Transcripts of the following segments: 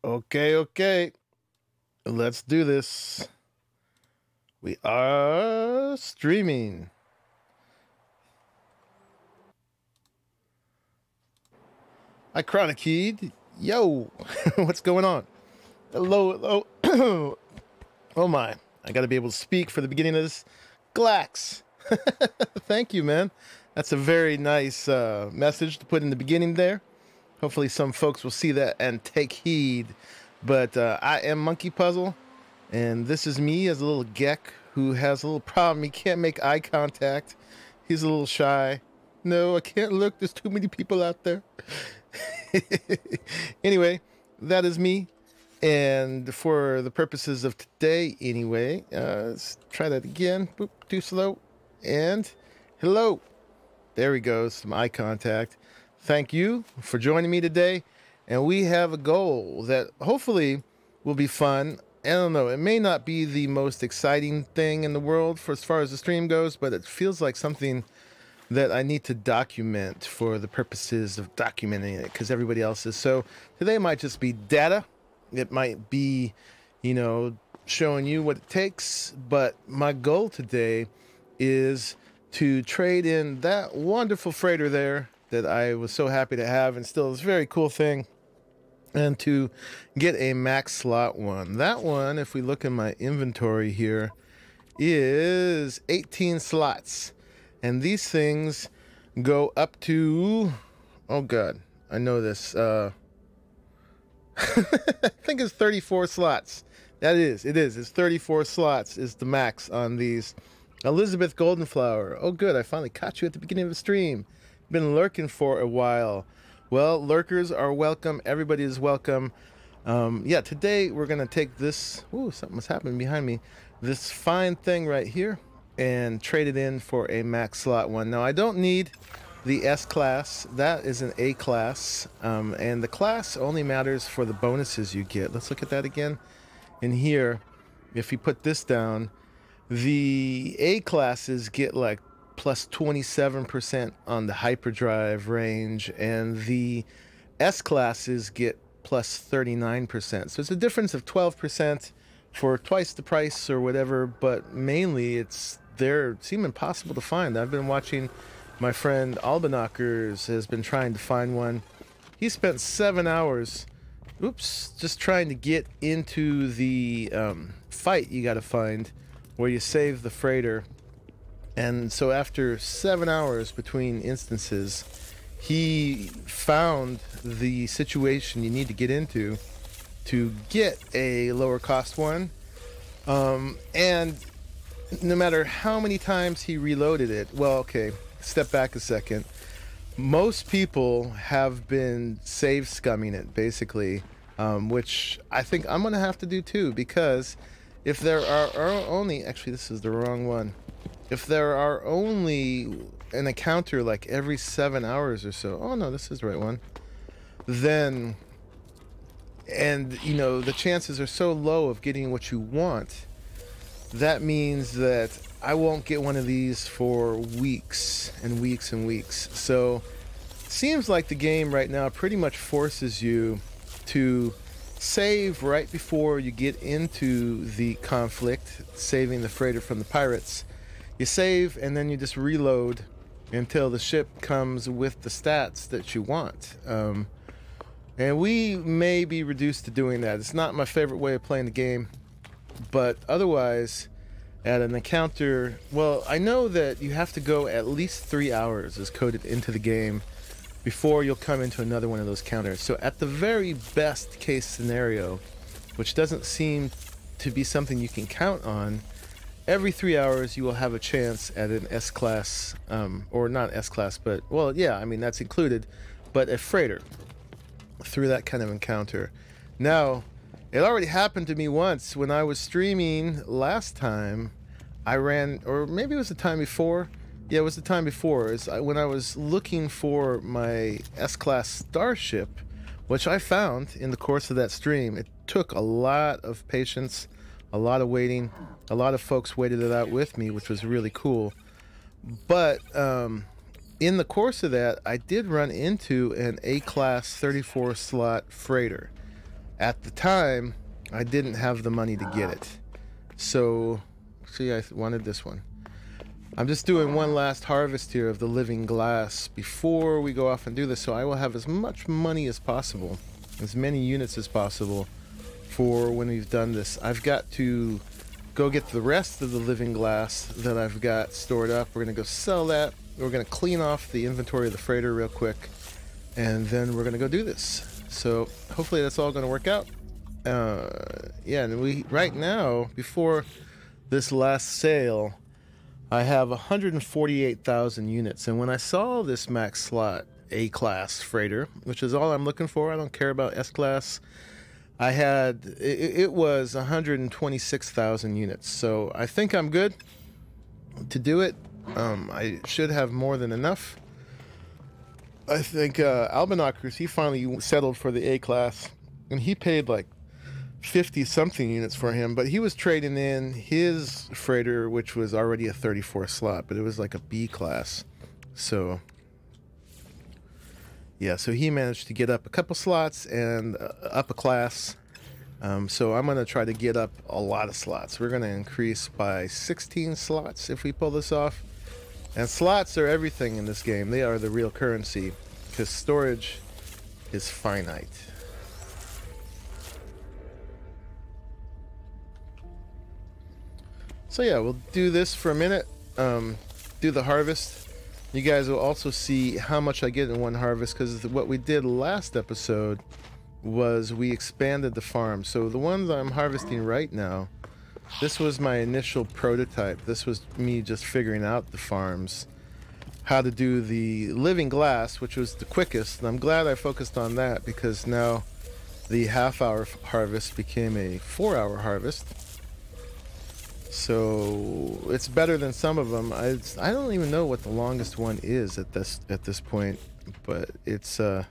Okay. Let's do this. We are streaming. Hi, Chronic Heed. Yo, what's going on? Hello. Oh my. I got to be able to speak for the beginning of this. Glax. Thank you, man. That's a very nice message to put in the beginning there. Hopefully some folks will see that and take heed. But I am Monkey Puzzle, and this is me as a little geck who has a little problem. He can't make eye contact. He's a little shy. No, I can't look. There's too many people out there. Anyway, that is me. And for the purposes of today, anyway, let's try that again. Boop, too slow. And hello. There we go. Some eye contact. Thank you for joining me today. And we have a goal that hopefully will be fun. I don't know. It may not be the most exciting thing in the world for as far as the stream goes, but it feels like something that I need to document for the purposes of documenting it because everybody else is. So today might just be data. It might be, showing you what it takes. But my goal today is to trade in that wonderful freighter there that I was so happy to have and still is a very cool thing. And to get a max slot one. That one, if we look in my inventory here, is 18 slots. And these things go up to, oh God, I know this. I think it's 34 slots. It is. It's 34 slots is the max on these. Elizabeth Goldenflower. Oh good, I finally caught you at the beginning of the stream. Been lurking for a while. Well, lurkers are welcome. Everybody is welcome. Yeah, today we're going to take this. Ooh, something was happening behind me. This fine thing right here and trade it in for a max slot one. Now, I don't need the S class. That is an A class. And the class only matters for the bonuses you get. Let's look at that again. In here, if you put this down, the A classes get like plus 27% on the hyperdrive range, and the S classes get plus 39%. So it's a difference of 12% for twice the price or whatever, but mainly they're seem impossible to find. I've been watching my friend Albanockers has been trying to find one. He spent 7 hours, just trying to get into the fight you got to find where you save the freighter. And so after 7 hours between instances, he found the situation you need to get into to get a lower cost one. And no matter how many times he reloaded it, well, okay, step back a second. Most people have been save scumming it, basically, which I think I'm going to have to do too, because if there are only, actually this is the wrong one. If there are only an encounter like every 7 hours or so, oh no, this is the right one, then, and the chances are so low of getting what you want, that means that I won't get one of these for weeks and weeks and weeks. So seems like the game right now pretty much forces you to save right before you get into the conflict, saving the freighter from the pirates. You save and then you just reload until the ship comes with the stats that you want. And we may be reduced to doing that. It's not my favorite way of playing the game, but otherwise, at an encounter, well, I know that you have to go at least 3 hours as coded into the game before you'll come into another one of those counters. So at the very best case scenario, which doesn't seem to be something you can count on, every 3 hours you will have a chance at an S-class, or not S-class, but, well, yeah, I mean, that's included, but a freighter through that kind of encounter. Now, it already happened to me once when I was streaming last time. I ran, or maybe it was the time before. Yeah, it was the time before. When I was looking for my S-class starship, which I found in the course of that stream. It took a lot of patience, a lot of waiting. A lot of folks waited it out with me, which was really cool. But in the course of that, I did run into an A-class 34 slot freighter. At the time, I didn't have the money to get it. So, see, I wanted this one. I'm just doing one last harvest here of the living glass before we go off and do this, so I will have as much money as possible, as many units as possible for when we've done this. I've got to go get the rest of the living glass that I've got stored up. We're going to go sell that. We're going to clean off the inventory of the freighter real quick, and then we're going to go do this. So hopefully that's all going to work out. Yeah, and we right now, before this last sale, I have 148,000 units. And when I saw this max slot A-class freighter, which is all I'm looking for, I don't care about S-class, I had, it was 126,000 units. So I think I'm good to do it. I should have more than enough. I think Albinakers, he finally settled for the A-class, and he paid like 50 something units for him, but he was trading in his freighter, which was already a 34 slot, but it was like a B class. So yeah, so he managed to get up a couple slots and up a class. So I'm going to try to get up a lot of slots. We're going to increase by 16 slots if we pull this off. And slots are everything in this game. They are the real currency, because storage is finite. So yeah, we'll do this for a minute, do the harvest. You guys will also see how much I get in one harvest, because what we did last episode was we expanded the farm. So the ones I'm harvesting right now, this was my initial prototype. This was me just figuring out the farms, how to do the living glass, which was the quickest. And I'm glad I focused on that, because now the half-hour harvest became a 4-hour harvest. So it's better than some of them. I don't even know what the longest one is at this point, but it's a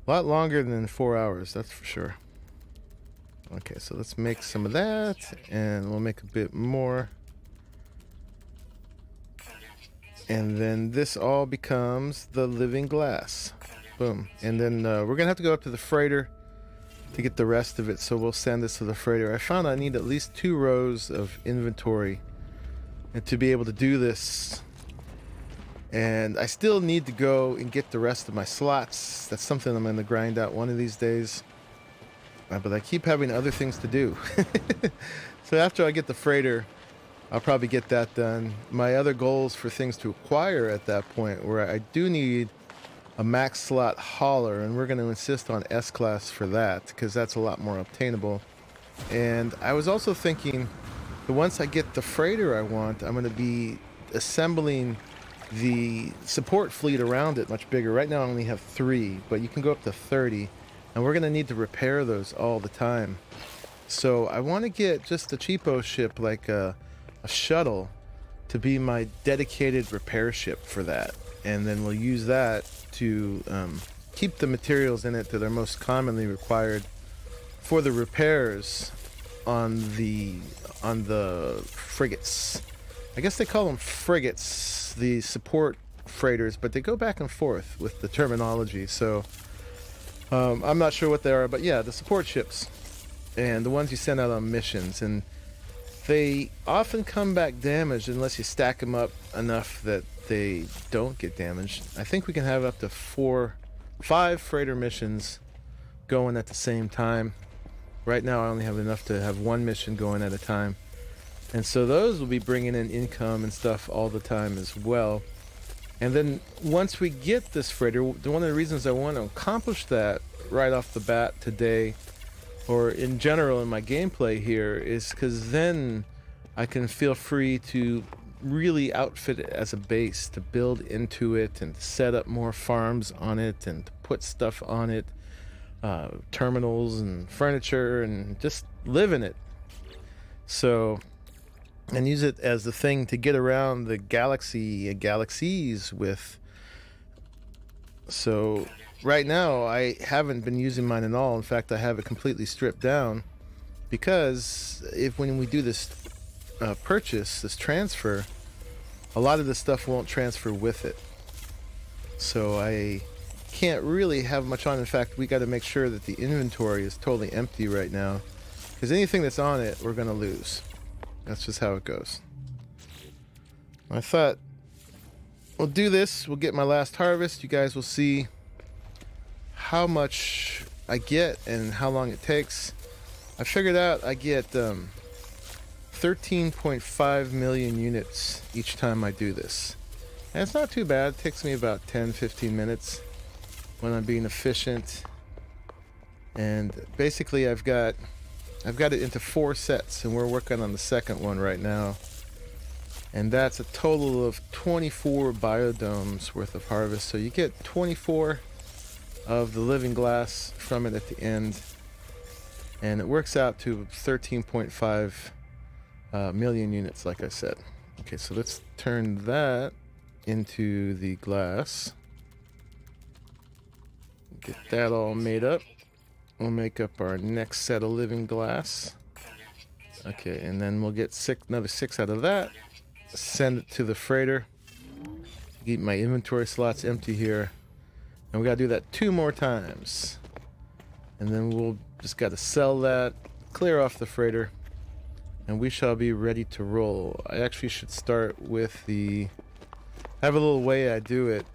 lot longer than 4 hours, that's for sure. Okay, so let's make some of that, and we'll make a bit more. And then this all becomes the living glass. Boom. And then we're gonna have to go up to the freighter to get the rest of it, so we'll send this to the freighter. I found I need at least 2 rows of inventory and to be able to do this, and I still need to go and get the rest of my slots. That's something I'm going to grind out one of these days, but I keep having other things to do. So after I get the freighter, I'll probably get that done. My other goals for things to acquire at that point, where I do need a max slot hauler, and we're going to insist on S-class for that, because that's a lot more obtainable. And I was also thinking that once I get the freighter I want, I'm going to be assembling the support fleet around it much bigger. Right now I only have 3, but you can go up to 30, and we're going to need to repair those all the time. So I want to get just a cheapo ship, like a shuttle, to be my dedicated repair ship for that. And then we'll use that to keep the materials in it that are most commonly required for the repairs on the frigates. I guess they call them frigates, the support freighters, but they go back and forth with the terminology. So I'm not sure what they are, but yeah, the support ships and the ones you send out on missions. And they often come back damaged unless you stack them up enough that they don't get damaged. I think we can have up to 5 freighter missions going at the same time. Right now I only have enough to have 1 mission going at a time, and so those will be bringing in income and stuff all the time as well. And then once we get this freighter, one of the reasons I want to accomplish that right off the bat today, or in general in my gameplay here, is because then I can feel free to really outfit it as a base, to build into it and set up more farms on it and to put stuff on it, terminals and furniture, and just live in it. So, and use it as the thing to get around the galaxies with. So right now I haven't been using mine at all. In fact, I have it completely stripped down, because when we do this purchase, this transfer, a lot of the stuff won't transfer with it. So I can't really have much on. In fact, we got to make sure that the inventory is totally empty right now, because anything that's on it, we're going to lose. That's just how it goes. I thought we'll do this. We'll get my last harvest. You guys will see how much I get and how long it takes. I figured out I get 13.5 million units each time I do this. And it's not too bad. It takes me about 10-15 minutes when I'm being efficient. And basically I've got it into 4 sets, and we're working on the second one right now. And that's a total of 24 biodomes worth of harvest. So you get 24 of the living glass from it at the end. And it works out to 13.5 million units, like I said. Okay, so let's turn that into the glass. Get that all made up. We'll make up our next set of living glass. Okay, and then we'll get another 6 out of that. Send it to the freighter. Keep my inventory slots empty here. And we gotta do that 2 more times. And then we'll just gotta sell that, clear off the freighter, and we shall be ready to roll. I actually should start with I have a little way I do it,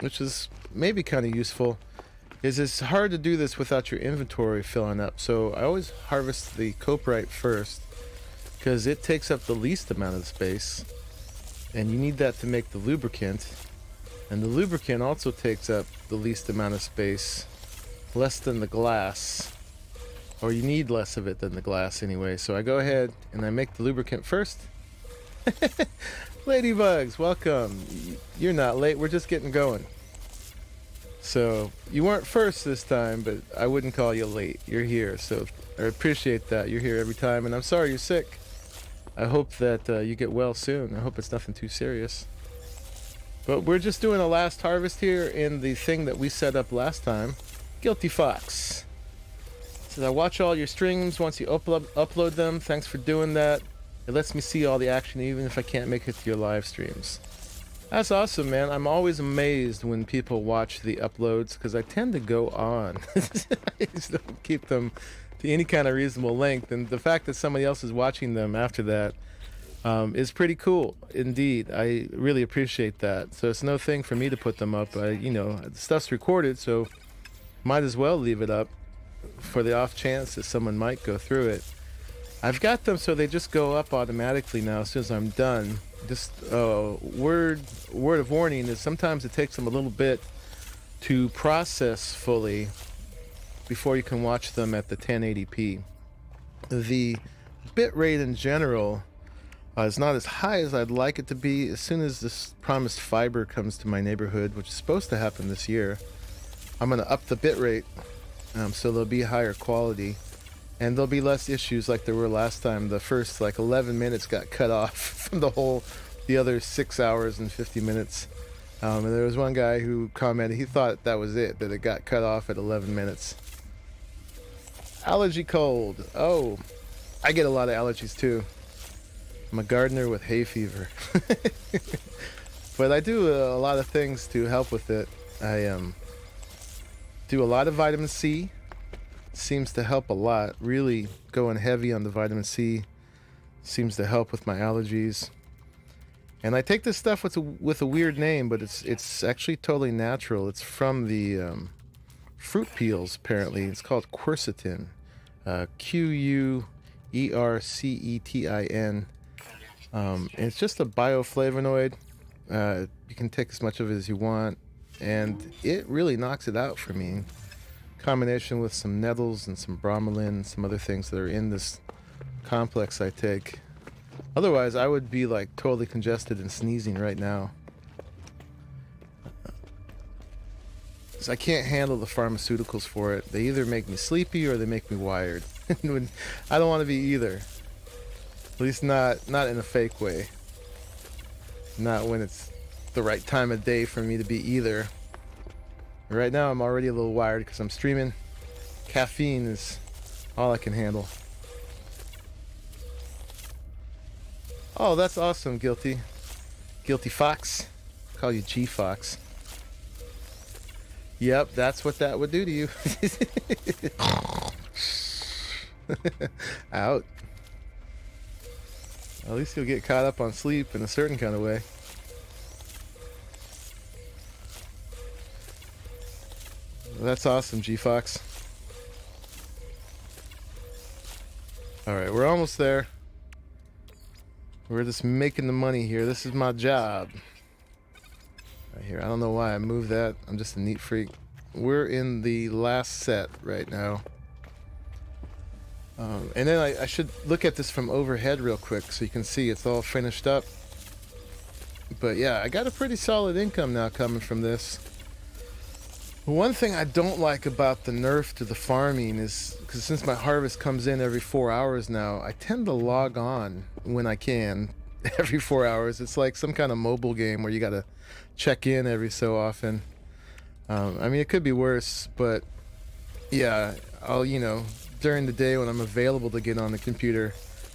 which is maybe kind of useful. It's hard to do this without your inventory filling up. So I always harvest the copyright first, because it takes up the least amount of space, and you need that to make the lubricant. And the lubricant also takes up the least amount of space, less than the glass, or you need less of it than the glass anyway. So I go ahead and I make the lubricant first. Ladybugs, welcome. You're not late, we're just getting going. So you weren't first this time, but I wouldn't call you late. You're here, so I appreciate that. You're here every time, and I'm sorry you're sick. I hope that you get well soon. I hope it's nothing too serious. But we're just doing a last harvest here in the thing that we set up last time. Guilty Fox says, I watch all your streams once you upload them. Thanks for doing that. It lets me see all the action even if I can't make it to your live streams. That's awesome, man. I'm always amazed when people watch the uploads, because I tend to go on. I just don't keep them to any kind of reasonable length, and the fact that somebody else is watching them after that is pretty cool indeed. I really appreciate that. So it's no thing for me to put them up. The stuff's recorded, so might as well leave it up for the off chance that someone might go through it. I've got them so they just go up automatically now as soon as I'm done. Just word of warning is sometimes it takes them a little bit to process fully before you can watch them at the 1080p. The bit rate in general is not as high as I'd like it to be. As soon as this promised fiber comes to my neighborhood, which is supposed to happen this year, I'm going to up the bit rate so there'll be higher quality. And there'll be less issues like there were last time. The first 11 minutes got cut off from the other 6 hours and 50 minutes. And there was one guy who commented, he thought that was it, that it got cut off at 11 minutes. Allergy cold. Oh, I get a lot of allergies too. I'm a gardener with hay fever. But I do a lot of things to help with it. I do a lot of vitamin C. Seems to help a lot. Really going heavy on the vitamin C seems to help with my allergies. And I take this stuff with a weird name, but it's actually totally natural. It's from the fruit peels, apparently. It's called quercetin. Quercetin. And it's just a bioflavonoid. You can take as much of it as you want, and it really knocks it out for me. Combination with some nettles and some bromelain and some other things that are in this complex I take. Otherwise, I would be totally congested and sneezing right now. So I can't handle the pharmaceuticals for it. They either make me sleepy or they make me wired. I don't want to be either. At least not in a fake way. Not when it's the right time of day for me to be either. Right now I'm already a little wired because I'm streaming. Caffeine is all I can handle. Oh, that's awesome, Guilty Fox. I'll call you G Fox. Yep, that's what that would do to you. Out. At least you'll get caught up on sleep in a certain kind of way. Well, that's awesome, G-Fox. Alright, we're almost there. We're just making the money here. This is my job. Right here. I don't know why I moved that. I'm just a neat freak. We're in the last set right now. And then I should look at this from overhead real quick so you can see it's all finished up. But yeah, I got a pretty solid income now coming from this. One thing I don't like about the nerf to the farming is, because since my harvest comes in every 4 hours now, I tend to log on when I can every 4 hours. It's like some kind of mobile game where you gotta check in every so often. I mean, it could be worse, but yeah, I'll, you know, during the day when I'm available to get on the computer,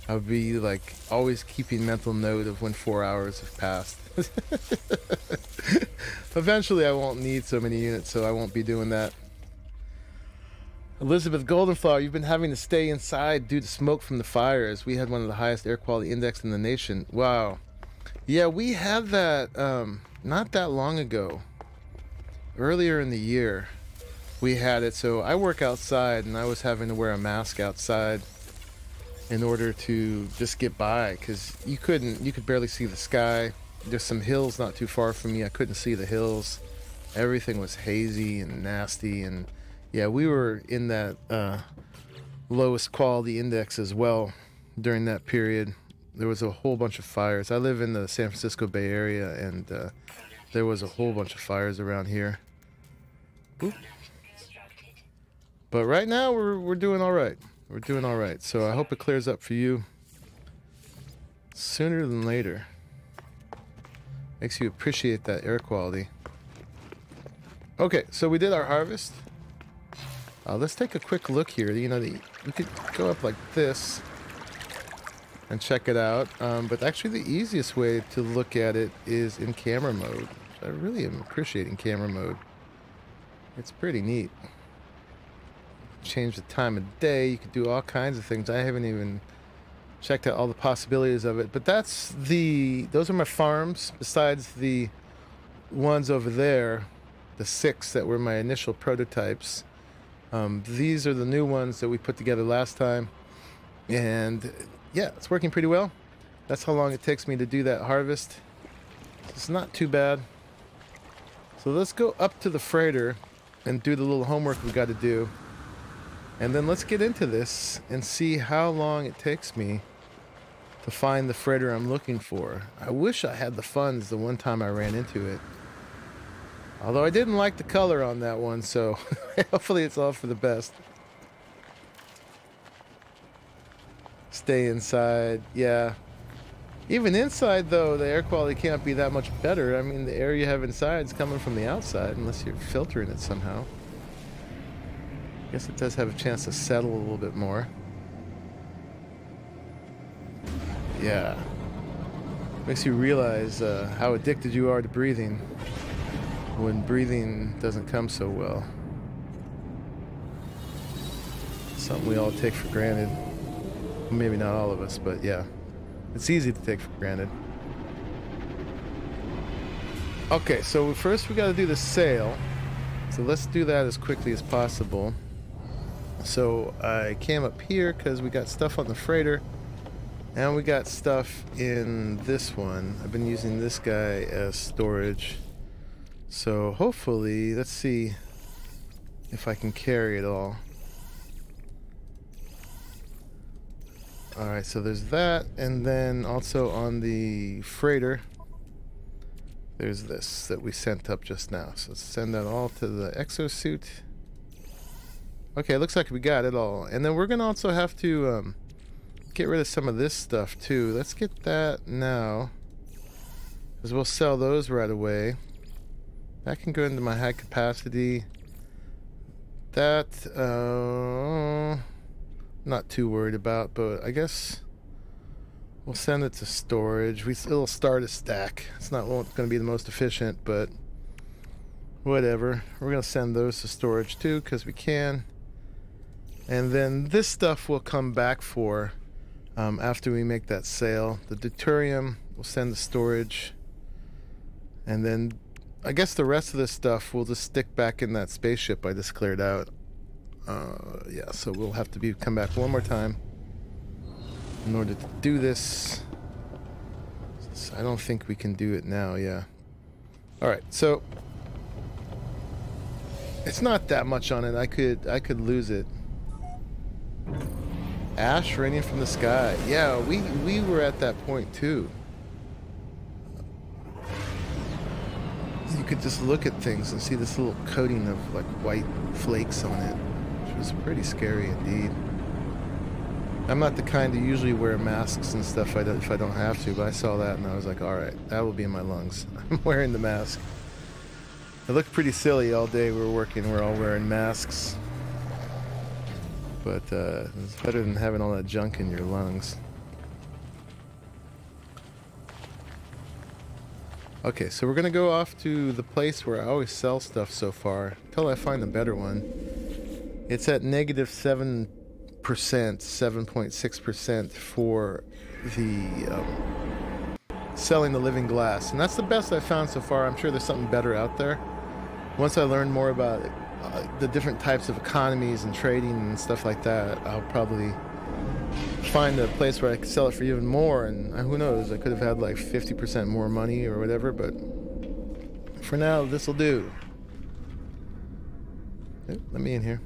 I'll be like always keeping mental note of when 4 hours have passed. Eventually I won't need so many units, so I won't be doing that. Elizabeth Goldenflower, you've been having to stay inside due to smoke from the fires. We had one of the highest air quality index in the nation. Wow. Yeah, we had that not that long ago. Earlier in the year we had it. So I work outside and I was having to wear a mask outside in order to just get by, because you could barely see the sky. There's some hills not too far from me. I couldn't see the hills. Everything was hazy and nasty, and yeah, we were in that lowest quality index as well during that period. There was a whole bunch of fires. I live in the San Francisco Bay Area, and there was a whole bunch of fires around here. Oop. But right now we're doing all right. We're doing all right. So I hope it clears up for you sooner than later. Makes you appreciate that air quality. Okay, so we did our harvest. Let's take a quick look here. You know, we could go up like this and check it out. But actually the easiest way to look at it is in camera mode. I really am appreciating camera mode. It's pretty neat. Change the time of day. You could do all kinds of things. I haven't even checked out all the possibilities of it, but those are my farms, besides the ones over there, the 6 that were my initial prototypes. These are the new ones that we put together last time, and yeah, it's working pretty well. That's how long it takes me to do that harvest. It's not too bad. So let's go up to the freighter and do the little homework we got to do, and then let's get into this and see how long it takes me to find the freighter I'm looking for. I wish I had the funds the one time I ran into it. Although I didn't like the color on that one, so hopefully it's all for the best. Stay inside, yeah. Even inside though, the air quality can't be that much better. I mean, the air you have inside is coming from the outside, unless you're filtering it somehow. I guess it does have a chance to settle a little bit more. Yeah, makes you realize how addicted you are to breathing when breathing doesn't come so well. Something we all take for granted. Maybe not all of us, but yeah, it's easy to take for granted. Okay, so first we got to do the sail. So let's do that as quickly as possible. So I came up here because we got stuff on the freighter. And we got stuff in this one. I've been using this guy as storage. So hopefully, let's see if I can carry it all. Alright, so there's that. And then also on the freighter, there's this that we sent up just now. So let's send that all to the exosuit. Okay, looks like we got it all. And then we're going to also have to get rid of some of this stuff too. Let's get that now, because we'll sell those right away. That can go into my high capacity. That not too worried about, but I guess we'll send it to storage. It'll start a stack. It's not going to be the most efficient, but whatever. We're going to send those to storage too because we can. And then this stuff will come back for after we make that sale. The deuterium we'll send to storage. And then I guess the rest of this stuff will just stick back in that spaceship I just cleared out. Yeah, so we'll have to come back one more time in order to do this. I don't think we can do it now, yeah. Alright, so it's not that much on it. I could lose it. Ash raining from the sky. Yeah, we were at that point too. You could just look at things and see this little coating of like white flakes on it, which was pretty scary indeed. I'm not the kind to usually wear masks and stuff if I don't have to, but I saw that and I was like, alright, that will be in my lungs. I'm wearing the mask. It looked pretty silly all day we were working, we're all wearing masks. But it's better than having all that junk in your lungs. Okay, so we're gonna go off to the place where I always sell stuff so far, until I find a better one. It's at negative 7%, 7.6% for the selling the living glass. And that's the best I've found so far. I'm sure there's something better out there. Once I learn more about the different types of economies and trading and stuff like that, I'll probably find a place where I could sell it for even more, and who knows, I could have had like 50% more money or whatever, but for now this will do. Let me in here.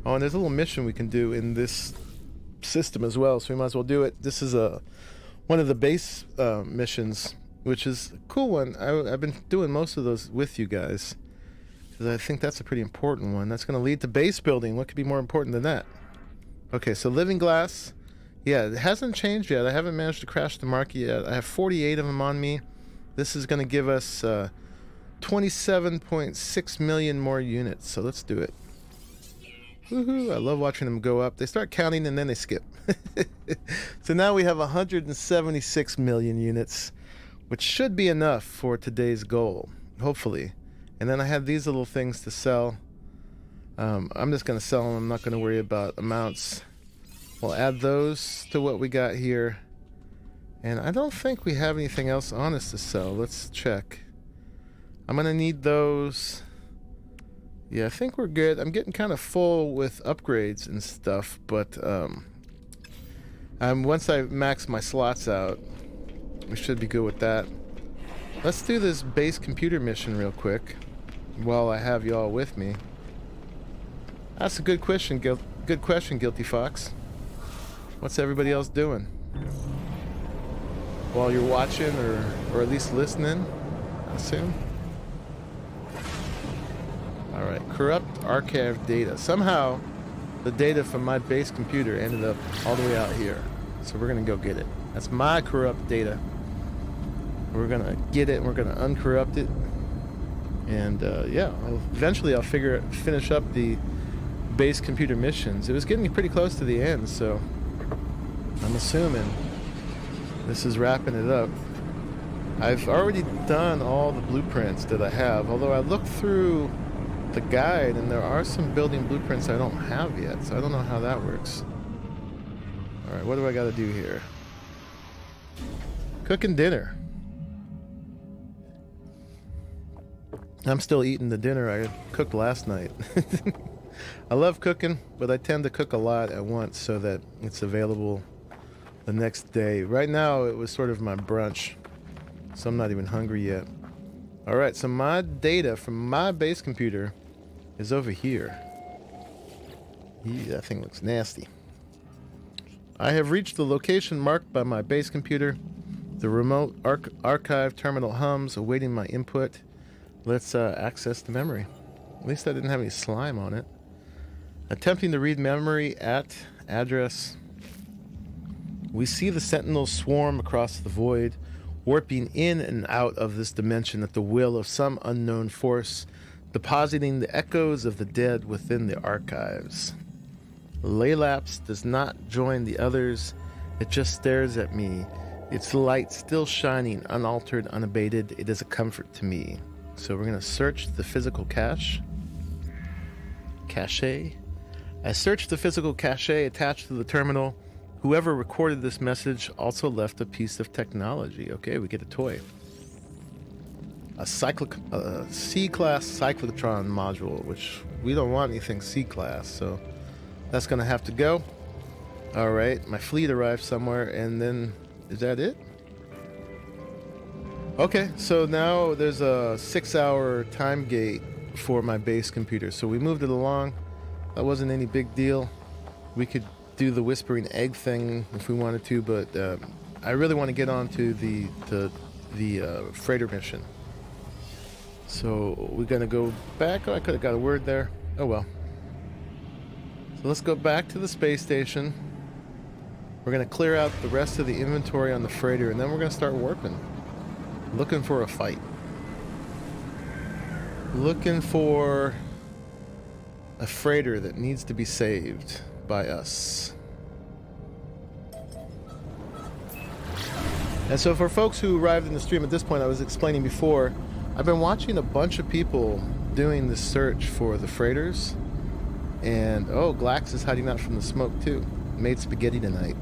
Oh, and there's a little mission we can do in this system as well, so we might as well do it. This is one of the base missions, which is a cool one. I've been doing most of those with you guys because I think that's a pretty important one. That's going to lead to base building. What could be more important than that? Okay, so living glass, yeah, it hasn't changed yet. I haven't managed to crash the market yet. I have 48 of them on me. This is going to give us 27.6 million more units, so let's do it. Woohoo, I love watching them go up. They start counting and then they skip. So now we have 176 million units, which should be enough for today's goal, hopefully. And then I have these little things to sell. I'm just going to sell them. I'm not going to worry about amounts. We'll add those to what we got here. And I don't think we have anything else on us to sell. Let's check. I'm going to need those. Yeah, I think we're good. I'm getting kind of full with upgrades and stuff, but once I max my slots out, we should be good with that. Let's do this base computer mission real quick while I have y'all with me. That's a good question, good question, Guilty Fox. What's everybody else doing? While you're watching or at least listening, I assume. Alright, corrupt archive data. Somehow, the data from my base computer ended up all the way out here. So we're going to go get it. That's my corrupt data. We're going to get it and we're going to uncorrupt it. And yeah, eventually I'll finish up the base computer missions. It was getting pretty close to the end, so I'm assuming this is wrapping it up. I've already done all the blueprints that I have, although I looked through the guide and there are some building blueprints I don't have yet, so I don't know how that works. Alright, what do I gotta do here? Cooking dinner. I'm still eating the dinner I cooked last night. I love cooking, but I tend to cook a lot at once so that it's available the next day. Right now it was sort of my brunch, so I'm not even hungry yet. Alright, so my data from my base computer is over here. That thing looks nasty. I have reached the location marked by my base computer. The remote archive terminal hums, awaiting my input. Let's access the memory. At least I didn't have any slime on it. Attempting to read memory at address. We see the sentinels swarm across the void, warping in and out of this dimension at the will of some unknown force, depositing the echoes of the dead within the archives. Laelapse does not join the others. It just stares at me, its light still shining, unaltered, unabated. It is a comfort to me. So we're gonna search the physical cache. I searched the physical cache attached to the terminal. Whoever recorded this message also left a piece of technology. Okay, we get a toy. A C-class cyclotron module, which we don't want anything C-class, so that's gonna have to go. All right, my fleet arrived somewhere, and then is that it? Okay, so now there's a 6-hour time gate for my base computer, so we moved it along. That wasn't any big deal. We could do the whispering egg thing if we wanted to, but I really want to get on to the freighter mission. So we're gonna go back. Oh, I could have got a word there. Oh well. So let's go back to the space station. We're gonna clear out the rest of the inventory on the freighter, and then we're gonna start warping. Looking for a fight. Looking for a freighter that needs to be saved by us. And so for folks who arrived in the stream at this point, I was explaining before, I've been watching a bunch of people doing the search for the freighters. And, oh, Glax is hiding out from the smoke too. Made spaghetti tonight.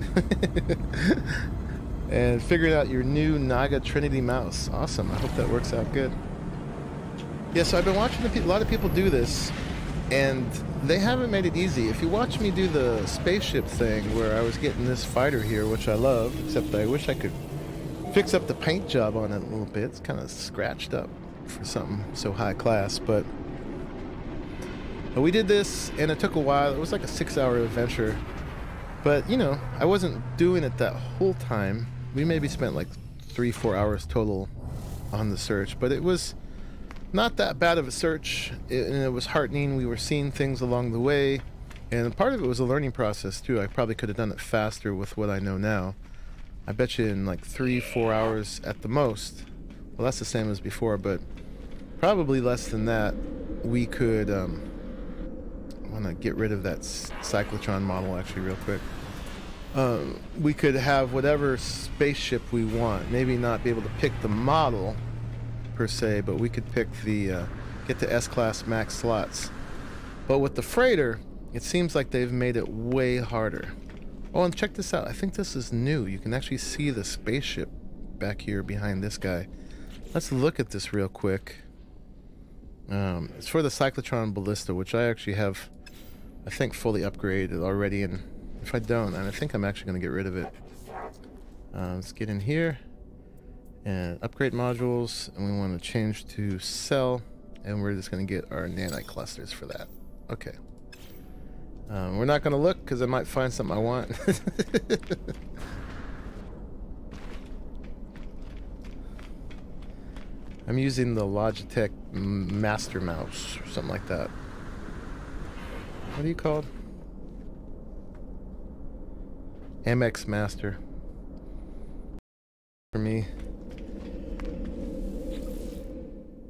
And figured out your new Naga Trinity mouse. Awesome. I hope that works out good. Yeah, so I've been watching a lot of people do this, and they haven't made it easy. If you watch me do the spaceship thing where I was getting this fighter here, which I love, except I wish I could fix up the paint job on it a little bit. It's kind of scratched up for something so high class, but we did this, and it took a while. It was like a 6-hour adventure, but you know, I wasn't doing it that whole time. We maybe spent like 3-4 hours total on the search, but it was not that bad of a search, and it was heartening. We were seeing things along the way, and part of it was a learning process too. I probably could have done it faster with what I know now. I bet you in like 3-4 hours at the most. Well, that's the same as before, but probably less than that. We could I want to get rid of that cyclotron model actually real quick. We could have whatever spaceship we want. Maybe not be able to pick the model per se, but we could pick the get the S-class max slots. But with the freighter, it seems like they've made it way harder. Oh, and check this out. I think this is new. You can actually see the spaceship back here behind this guy. Let's look at this real quick. It's for the cyclotron ballista, which I actually have, I think, fully upgraded already. And if I don't, I think I'm actually going to get rid of it. Let's get in here and upgrade modules, and we want to change to cell, and we're just going to get our nanite clusters for that. Okay. We're not going to look because I might find something I want. I'm using the Logitech Master Mouse or something like that. What are you called? MX Master. For me.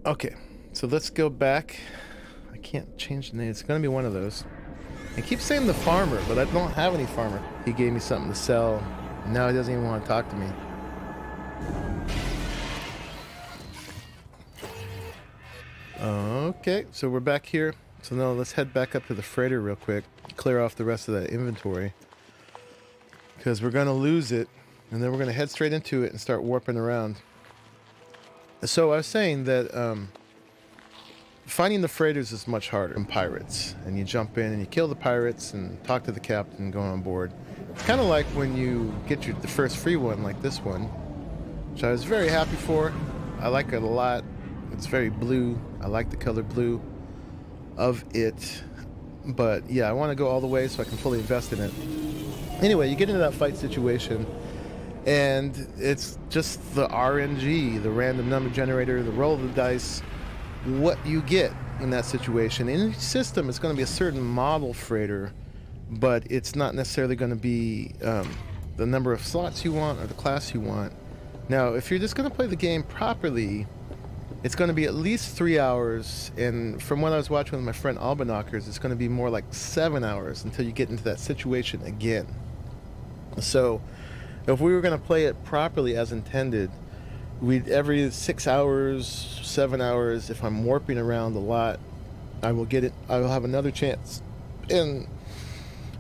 Okay, so let's go back. I can't change the name. It's going to be one of those. I keep saying the farmer, but I don't have any farmer. He gave me something to sell. And now he doesn't even want to talk to me. Okay, so we're back here. So now let's head back up to the freighter real quick. Clear off the rest of that inventory. Because we're going to lose it. And then we're going to head straight into it and start warping around. So I was saying that finding the freighters is much harder than pirates. And you jump in and you kill the pirates and talk to the captain and go on board. It's kind of like when you get the first free one like this one, which I was very happy for. I like it a lot. It's very blue. I like the color blue of it. But yeah, I want to go all the way so I can fully invest in it. Anyway, you get into that fight situation, and it's just the RNG, the random number generator, the roll of the dice, what you get in that situation. In each system, it's going to be a certain model freighter, but it's not necessarily going to be the number of slots you want or the class you want. Now, if you're just going to play the game properly, it's going to be at least 3 hours, and from what I was watching with my friend Albanockers, it's going to be more like 7 hours until you get into that situation again. So, if we were going to play it properly as intended, we every 6 hours, 7 hours, if I'm warping around a lot, I will get it. I will have another chance. And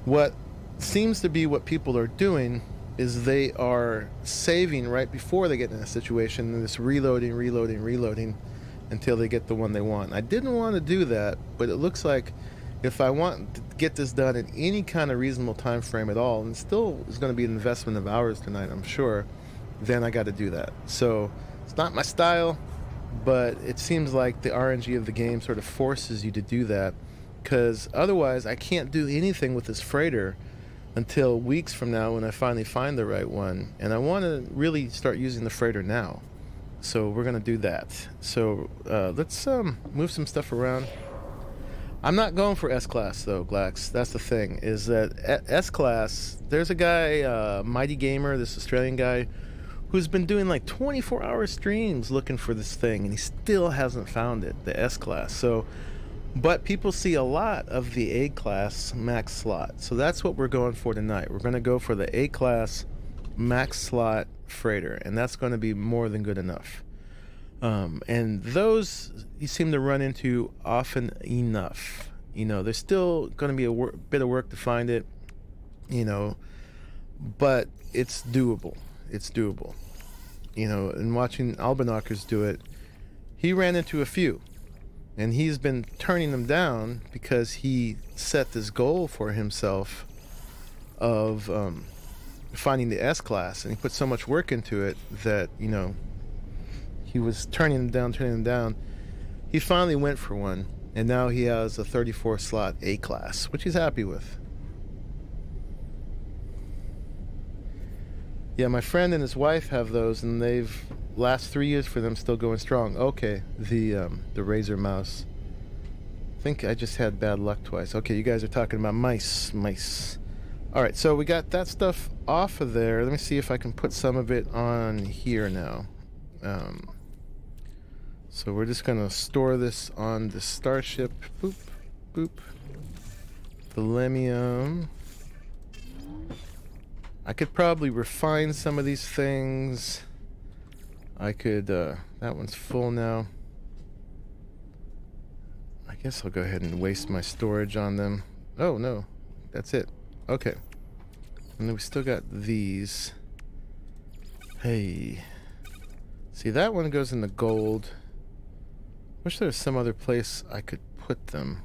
what seems to be what people are doing is they are saving right before they get in a situation, and this reloading until they get the one they want. I didn't want to do that, but it looks like if I want to get this done in any kind of reasonable time frame at all, and still is going to be an investment of hours tonight, I'm sure, then I got to do that. So it's not my style, but it seems like the RNG of the game sort of forces you to do that, because otherwise I can't do anything with this freighter until weeks from now when I finally find the right one. And I want to really start using the freighter now. So we're going to do that. So let's move some stuff around. I'm not going for S-Class though, Glax. That's the thing, is that S-Class, there's a guy, Mighty Gamer, this Australian guy, who's been doing like 24-hour streams looking for this thing, and he still hasn't found it, the S-Class. So, but people see a lot of the A-Class max slot. So that's what we're going for tonight. We're going to go for the A-Class max slot freighter, and that's going to be more than good enough. And those you seem to run into often enough. You know, there's still going to be a bit of work to find it, you know, but it's doable. It's doable. You know, and watching Albinockers do it, he ran into a few. And he's been turning them down because he set this goal for himself of finding the S-Class. And he put so much work into it that, you know, he was turning them down. He finally went for one. And now he has a 34 slot A-Class, which he's happy with. Yeah, my friend and his wife have those, and they've last 3 years for them still going strong. Okay, the Razor mouse. I think I just had bad luck twice. Okay, you guys are talking about mice. All right, so we got that stuff off of there. Let me see if I can put some of it on here now. So we're just gonna store this on the starship. Boop, boop. Selenium. I could probably refine some of these things. I could, that one's full now. I guess I'll go ahead and waste my storage on them. Oh, no. That's it. Okay. And then we still got these. Hey. See, that one goes in the gold. Wish there was some other place I could put them.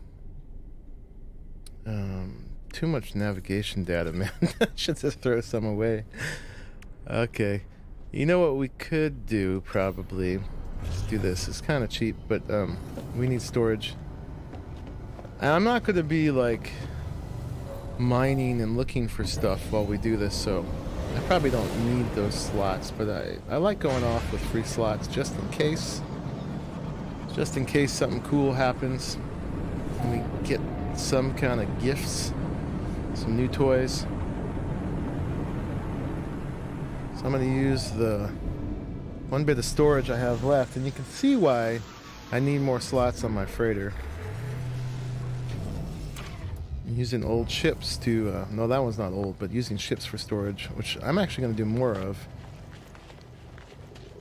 Too much navigation data, man. I should just throw some away. Okay. You know what we could do, probably? Let's do this. It's kind of cheap, but we need storage. And I'm not going to be, like, mining and looking for stuff while we do this, so I probably don't need those slots, but I like going off with free slots just in case. Just in case something cool happens and we get some kind of gifts. Some new toys. So I'm going to use the one bit of storage I have left, and you can see why I need more slots on my freighter. I'm using old ships to, no, that one's not old, but using ships for storage, which I'm actually going to do more of.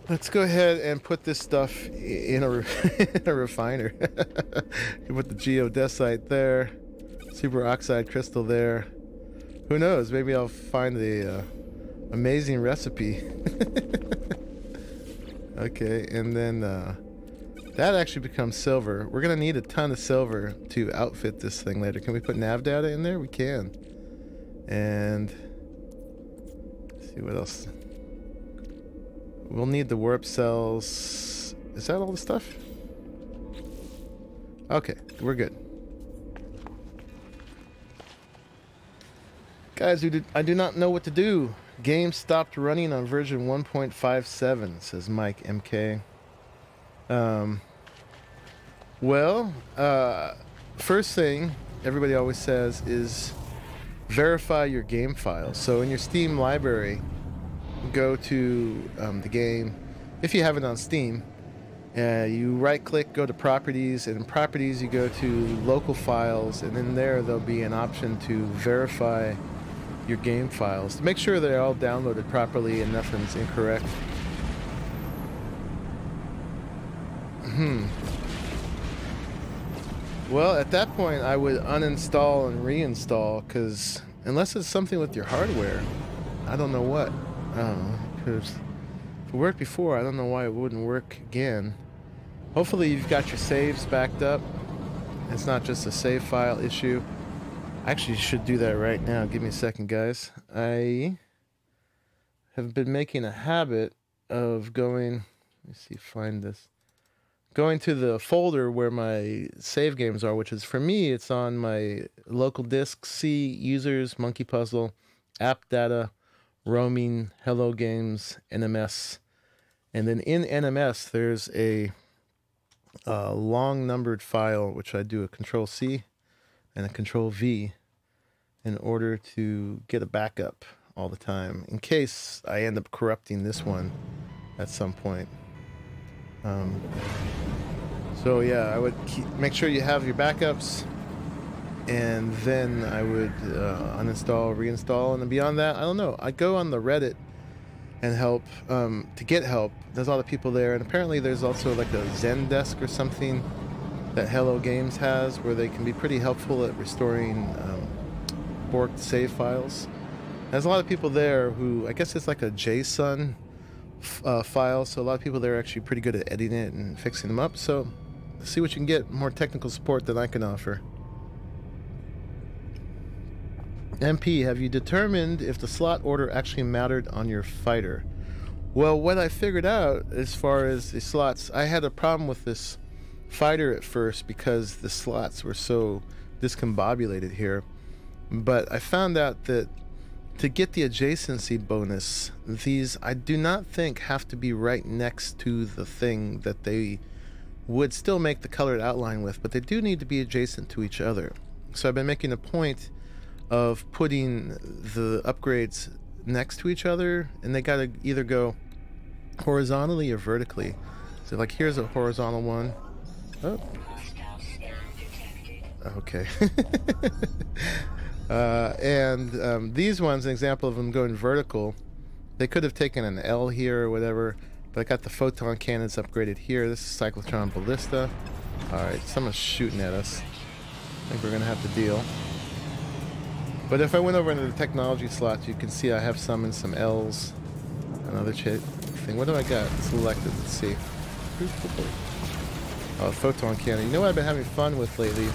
Let's go ahead and put this stuff in a, in a refiner. You put the geodesite there. Superoxide crystal there. Who knows? Maybe I'll find the amazing recipe. Okay, and then that actually becomes silver. We're gonna need a ton of silver to outfit this thing later. Can we put nav data in there? We can. And let's see what else. We'll need the warp cells. Is that all the stuff? Okay, we're good. Guys, I do not know what to do. Game stopped running on version 1.57, says Mike MK. Well, first thing everybody always says is verify your game files. So in your Steam library, go to the game. If you have it on Steam, you right-click, go to Properties, and in Properties you go to Local Files, and in there there'll be an option to verify your game files to make sure they're all downloaded properly and nothing's incorrect. Well, at that point, I would uninstall and reinstall, because unless it's something with your hardware, I don't know what. I don't know, because if it worked before, I don't know why it wouldn't work again. Hopefully you've got your saves backed up. It's not just a save file issue. I actually should do that right now. Give me a second, guys. I have been making a habit of going... Let me see, find this. Going to the folder where my save games are, which is, for me, it's on my local disk, C, users, monkey puzzle, app data, roaming, hello games, NMS. And then in NMS, there's a long numbered file, which I do a control C and a control V in order to get a backup all the time, in case I end up corrupting this one at some point. So yeah, I would make sure you have your backups, and then I would uninstall, reinstall, and then beyond that, I don't know. I go on the Reddit and help to get help. There's a lot of people there, and apparently there's also like a Zendesk or something that Hello Games has, where they can be pretty helpful at restoring borked save files. There's a lot of people there who, I guess it's like a JSON file, so a lot of people there are actually pretty good at editing it and fixing them up. So see what you can get, more technical support than I can offer. MP, have you determined if the slot order actually mattered on your fighter? Well, what I figured out as far as the slots, I had a problem with this fighter at first because the slots were so discombobulated here, but I found out that to get the adjacency bonus, these I do not think have to be right next to the thing that they would still make the colored outline with, but they do need to be adjacent to each other. So I've been making a point of putting the upgrades next to each other, and they gotta either go horizontally or vertically. So like here's a horizontal one. Oh. Okay. These ones, an example of them going vertical, they could have taken an L here or whatever, but I got the photon cannons upgraded here. This is Cyclotron Ballista. Alright, someone's shooting at us. I think we're gonna have to deal. But if I went over into the technology slots, you can see I have some and some L's. Another thing. What do I got selected? Let's see. Oh, photon cannon. You know what I've been having fun with lately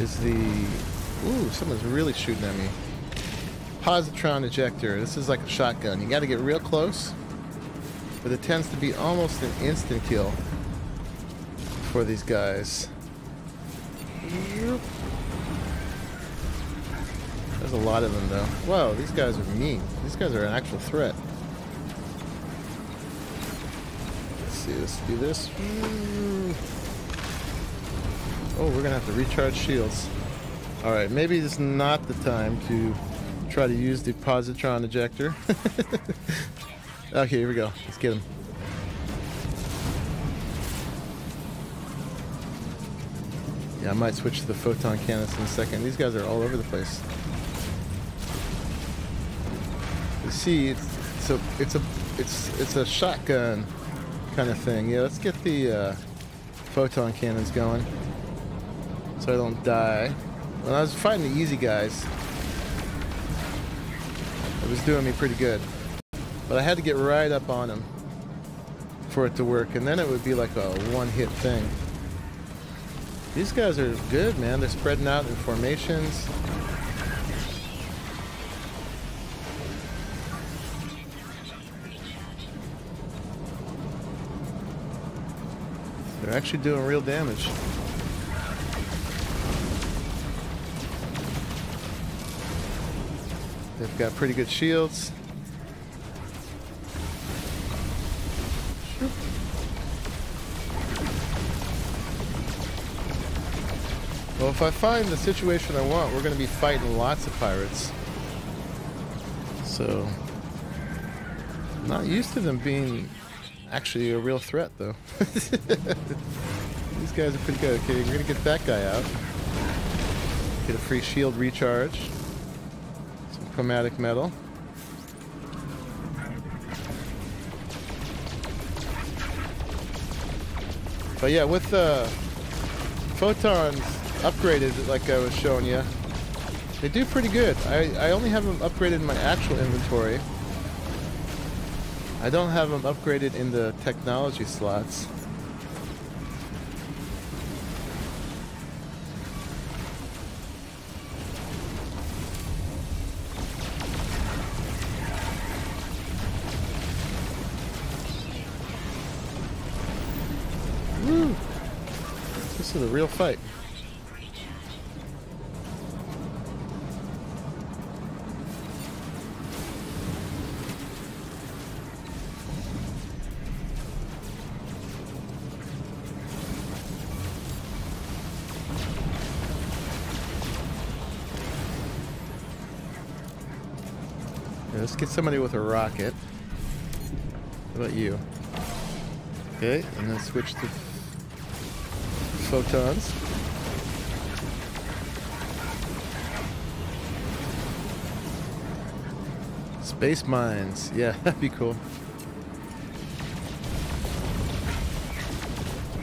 is the... Ooh, someone's really shooting at me. Positron ejector. This is like a shotgun. You got to get real close, but it tends to be almost an instant kill for these guys. There's a lot of them, though. Whoa, these guys are mean. These guys are an actual threat. Let's see, let's do this. Oh, we're going to have to recharge shields. Alright, maybe it's not the time to try to use the positron ejector. Okay, here we go. Let's get him. Yeah, I might switch to the photon cannons in a second. These guys are all over the place. You see, it's a shotgun kind of thing. Yeah, let's get the photon cannons going so I don't die. When I was fighting the easy guys, it was doing me pretty good. But I had to get right up on them for it to work, and then it would be like a one-hit thing. These guys are good, man. They're spreading out in formations. They're actually doing real damage. They've got pretty good shields. Well, if I find the situation I want, we're going to be fighting lots of pirates. So, I'm not used to them being actually a real threat, though. These guys are pretty good. Okay, we're going to get that guy out. Get a free shield recharge. Chromatic metal. But yeah, with photons upgraded, like I was showing you, they do pretty good. I only have them upgraded in my actual inventory. I don't have them upgraded in the technology slots. Woo! This is a real fight. Let's get somebody with a rocket. How about you? Okay, and then switch to photons. Space mines. Yeah, that'd be cool.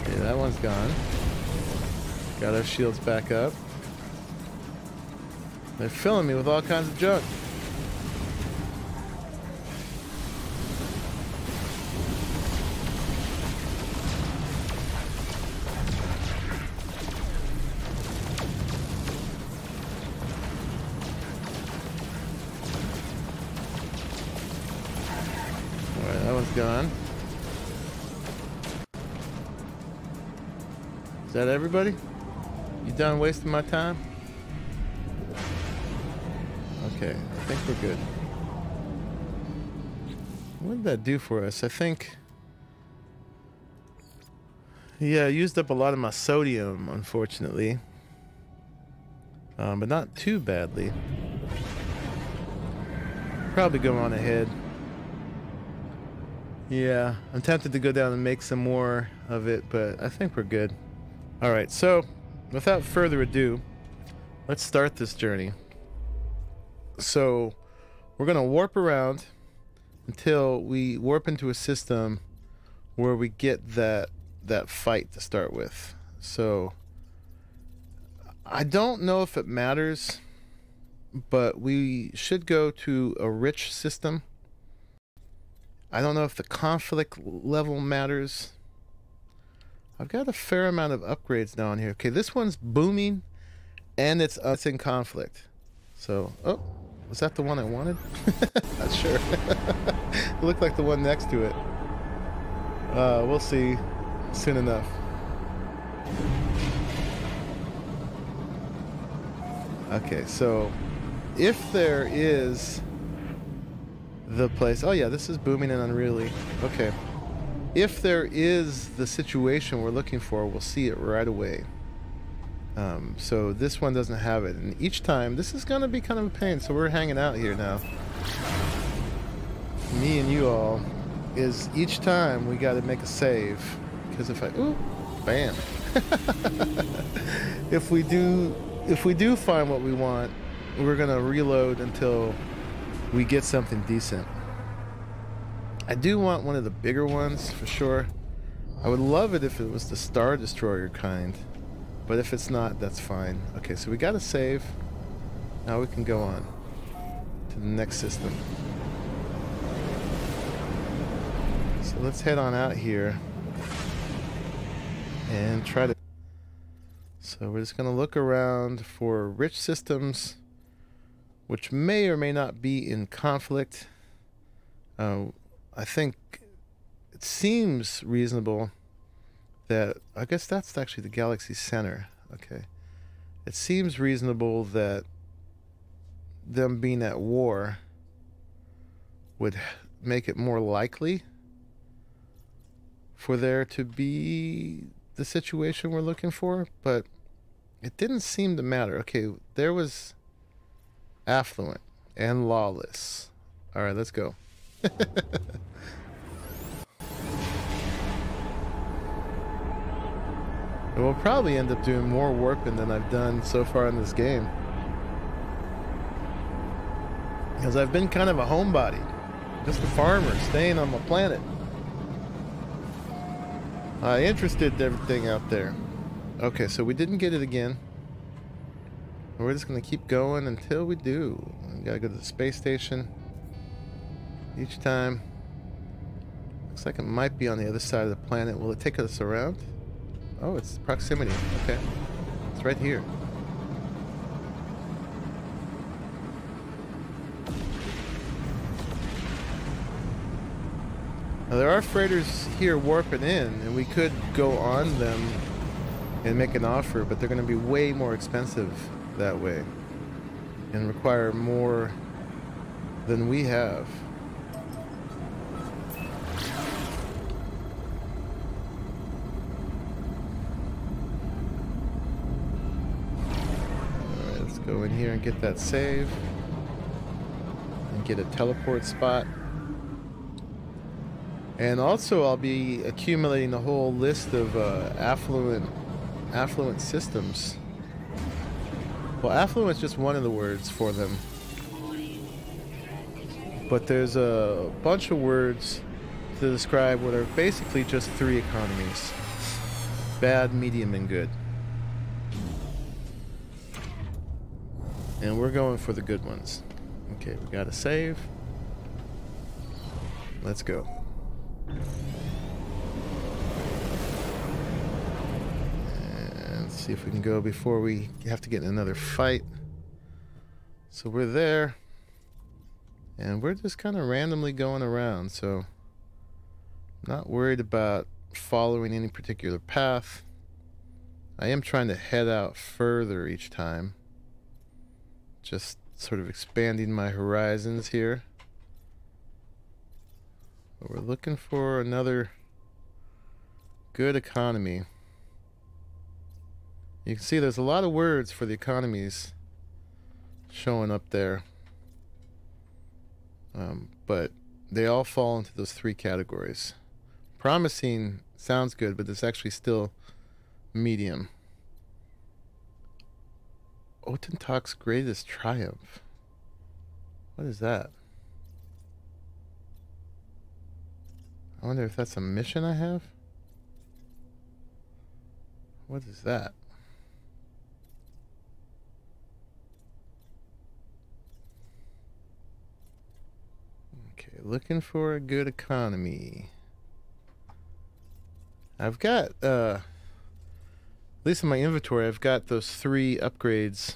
Okay, that one's gone. Got our shields back up. They're filling me with all kinds of junk. Gone. Is that everybody? You done wasting my time? Okay, I think we're good. What did that do for us? I think... yeah, I used up a lot of my sodium, unfortunately. But not too badly. Probably go on ahead. Yeah, I'm tempted to go down and make some more of it, but I think we're good. Alright, so, without further ado, let's start this journey. So, we're going to warp around until we warp into a system where we get that fight to start with. So, I don't know if it matters, but we should go to a rich system. I don't know if the conflict level matters. I've got a fair amount of upgrades down here. Okay, this one's booming, and it's in conflict. So, oh, was that the one I wanted? Not sure. It looked like the one next to it. We'll see soon enough. Okay, so if there is the place... oh yeah, this is booming and unruly. Okay. If there is the situation we're looking for, we'll see it right away. So this one doesn't have it. And each time, this is going to be kind of a pain. So we're hanging out here now. Me and you all. Is each time we got to make a save. Because if I... ooh, bam. If we do find what we want, we're going to reload until we get something decent. I do want one of the bigger ones for sure. I would love it if it was the Star Destroyer kind, but if it's not, that's fine. Okay, so we got to save. Now we can go on to the next system. So let's head on out here and try to... so we're just going to look around for rich systems which may or may not be in conflict. I think it seems reasonable that... I guess that's actually the galaxy center. Okay. It seems reasonable that them being at war would make it more likely for there to be the situation we're looking for, but it didn't seem to matter. Okay, there was... affluent and lawless. Alright, let's go. And we'll probably end up doing more warping than I've done so far in this game. Because I've been kind of a homebody. Just a farmer staying on my planet. Interested in everything out there. Okay, so we didn't get it again. We're just gonna keep going until we do. We gotta go to the space station each time. Looks like it might be on the other side of the planet. Will it take us around? Oh, it's proximity. Okay. It's right here. Now, there are freighters here warping in, and we could go on them and make an offer, but they're going to be way more expensive that way and require more than we have. Alright, let's go in here and get that save and get a teleport spot. And also I'll be accumulating a whole list of affluent systems. Well, affluent is just one of the words for them. But there's a bunch of words to describe what are basically just three economies. Bad, medium, and good. And we're going for the good ones. Okay, we gotta save. Let's go. And see if we can go before we have to get in another fight. So we're there, and we're just kind of randomly going around, so not worried about following any particular path. I am trying to head out further each time, just sort of expanding my horizons here. But we're looking for another good economy. You can see there's a lot of words for the economies showing up there. But they all fall into those three categories. Promising sounds good, but it's actually still medium. Otentak's greatest triumph. What is that? I wonder if that's a mission I have? What is that? Okay, looking for a good economy. I've got, at least in my inventory, I've got those 3 upgrades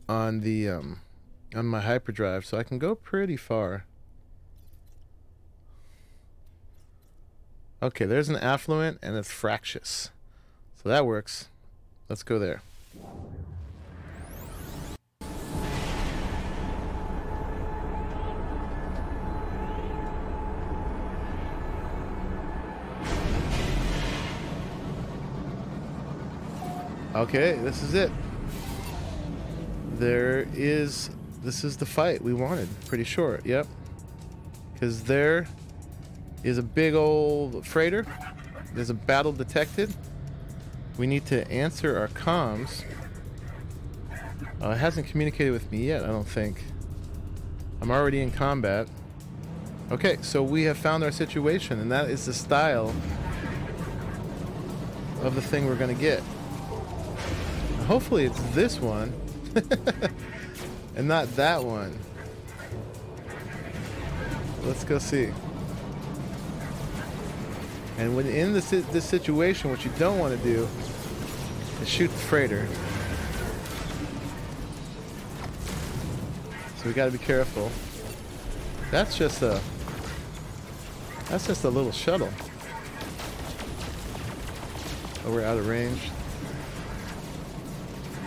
on the, on my hyperdrive, so I can go pretty far. Okay, there's an affluent, and it's fractious. So that works. Let's go there. Okay, this is it. This is the fight we wanted, pretty sure, yep. Because there is a big old freighter. There's a battle detected. We need to answer our comms. It hasn't communicated with me yet, I don't think. I'm already in combat. Okay, so we have found our situation, and that is the style of the thing we're gonna get. Hopefully it's this one and not that one. Let's go see. And when in this situation, what you don't want to do is shoot the freighter. So we got to be careful. That's just a little shuttle. Oh, we're out of range.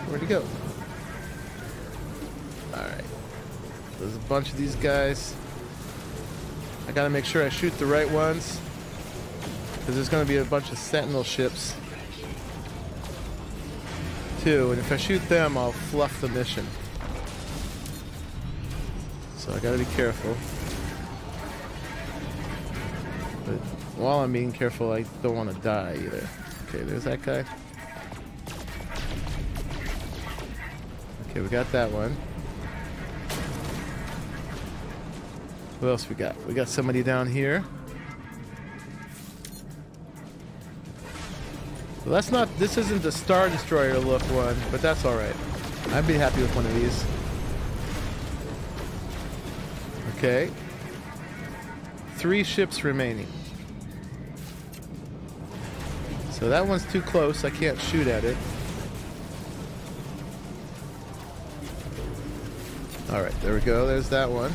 Where'd he go? Alright. There's a bunch of these guys. I gotta make sure I shoot the right ones, because there's gonna be a bunch of sentinel ships too, and if I shoot them, I'll fluff the mission. So I gotta be careful. But while I'm being careful, I don't want to die either. Okay, there's that guy. Okay, we got that one. What else we got? We got somebody down here. So that's not, this isn't the Star Destroyer look one, but that's alright. I'd be happy with one of these. Okay. 3 ships remaining. So that one's too close, I can't shoot at it. Alright, there we go, there's that one.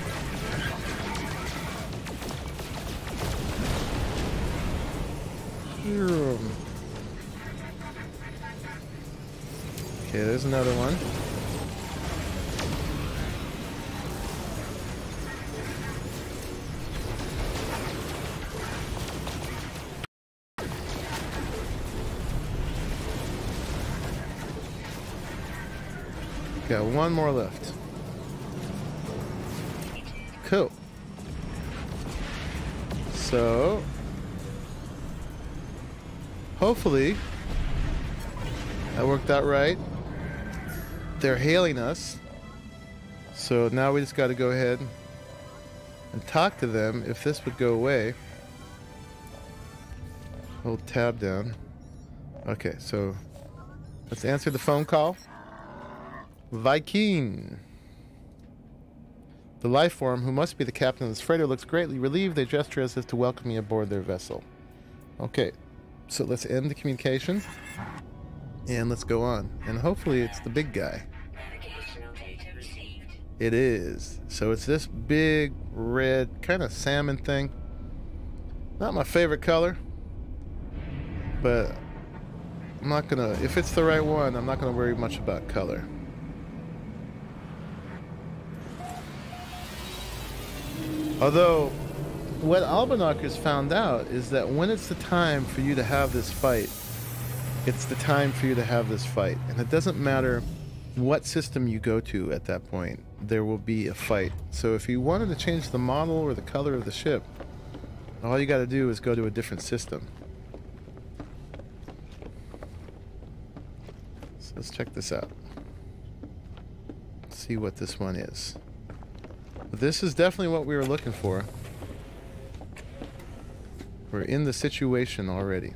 Okay, there's another one. Got one more left. Cool. So, hopefully, that worked out right. They're hailing us. So now we just got to go ahead and talk to them. If this would go away. Hold tab down. Okay, so let's answer the phone call. Viking. The life form, who must be the captain of this freighter, looks greatly relieved. They gesture as if to welcome me aboard their vessel. Okay, so let's end the communication. And let's go on. And hopefully it's the big guy. It is. So it's this big, red, kind of salmon thing. Not my favorite color. But I'm not gonna, if it's the right one, I'm not gonna worry much about color. Although, what Albanakers found out is that when it's the time for you to have this fight, it's the time for you to have this fight. And it doesn't matter what system you go to at that point, there will be a fight. So if you wanted to change the model or the color of the ship, all you got to do is go to a different system. So let's check this out. Let's see what this one is. But this is definitely what we were looking for. We're in the situation already.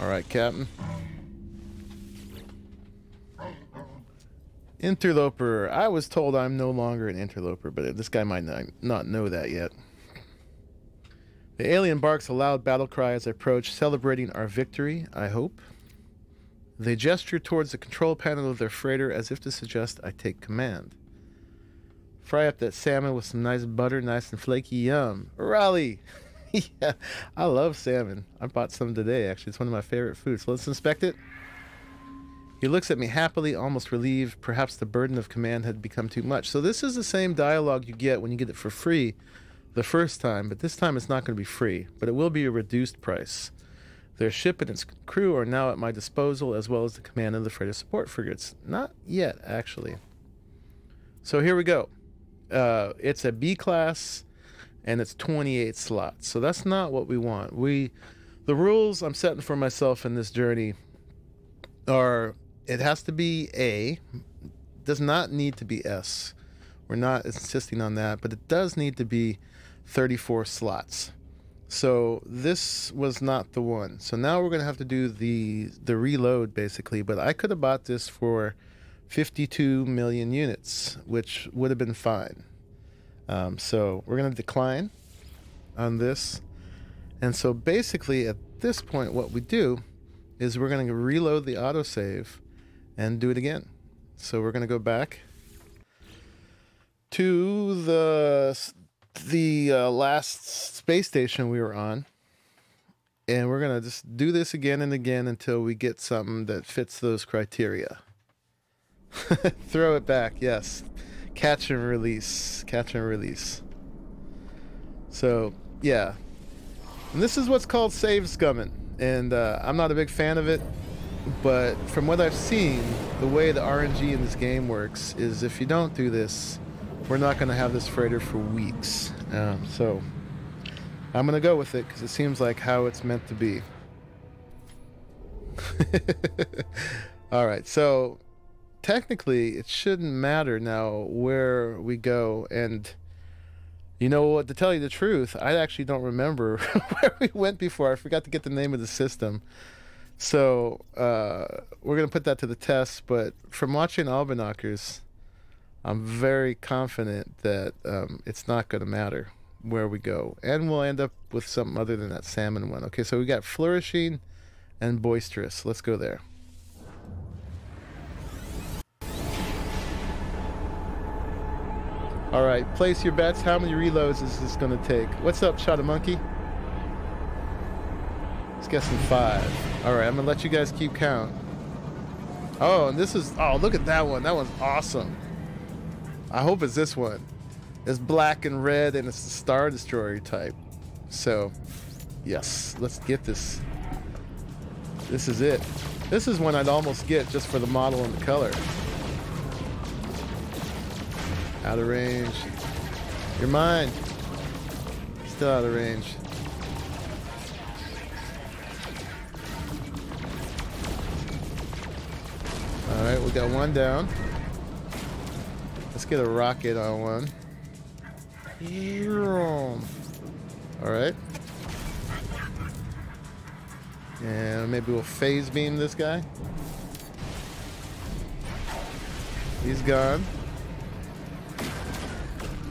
Alright, Captain. Interloper. I was told I'm no longer an interloper, but this guy might not know that yet. The alien barks a loud battle cry as I approach, celebrating our victory, I hope. They gesture towards the control panel of their freighter as if to suggest I take command. Fry up that salmon with some nice butter, nice and flaky, yum. Raleigh! Yeah, I love salmon. I bought some today, actually. It's one of my favorite foods. So let's inspect it. He looks at me happily, almost relieved. Perhaps the burden of command had become too much. So this is the same dialogue you get when you get it for free the first time, but this time it's not going to be free, but it will be a reduced price. Their ship and its crew are now at my disposal, as well as the command of the freighter support frigates. Not yet, actually. So here we go. It's a B class, and it's 28 slots. So that's not what we want. The rules I'm setting for myself in this journey are, it has to be A, does not need to be S. We're not insisting on that, but it does need to be 34 slots. So this was not the one. So now we're going to have to do the reload, basically. But I could have bought this for 52 million units, which would have been fine. So we're going to decline on this. And so basically at this point what we do is we're going to reload the autosave and do it again. So we're going to go back to the last space station we were on, and we're gonna just do this again and again until we get something that fits those criteria. Throw it back, yes. Catch and release, catch and release. So yeah, and this is what's called save scumming, and I'm not a big fan of it, but from what I've seen, the way the RNG in this game works is if you don't do this, we're not going to have this freighter for weeks. So I'm going to go with it because it seems like how it's meant to be. All right, so technically it shouldn't matter now where we go, and You know what? To tell you the truth, I actually don't remember where we went before. I forgot to get the name of the system. So we're gonna put that to the test. But from watching Albanakers, I'm very confident that it's not gonna matter where we go, and we'll end up with something other than that salmon one. Okay, so we got flourishing and boisterous. Let's go there. All right, place your bets. How many reloads is this gonna take? What's up, Shot a Monkey? Let's get some 5. All right, I'm gonna let you guys keep count. Oh, and this is, oh, look at that one. That one's awesome. I hope it's this one. It's black and red, and it's the Star Destroyer type. So, yes, let's get this. This is it. This is one I'd almost get just for the model and the color. Out of range. You're mine. Still out of range. Alright, we got one down. Let's get a rocket on one. Alright. And maybe we'll phase beam this guy. He's gone.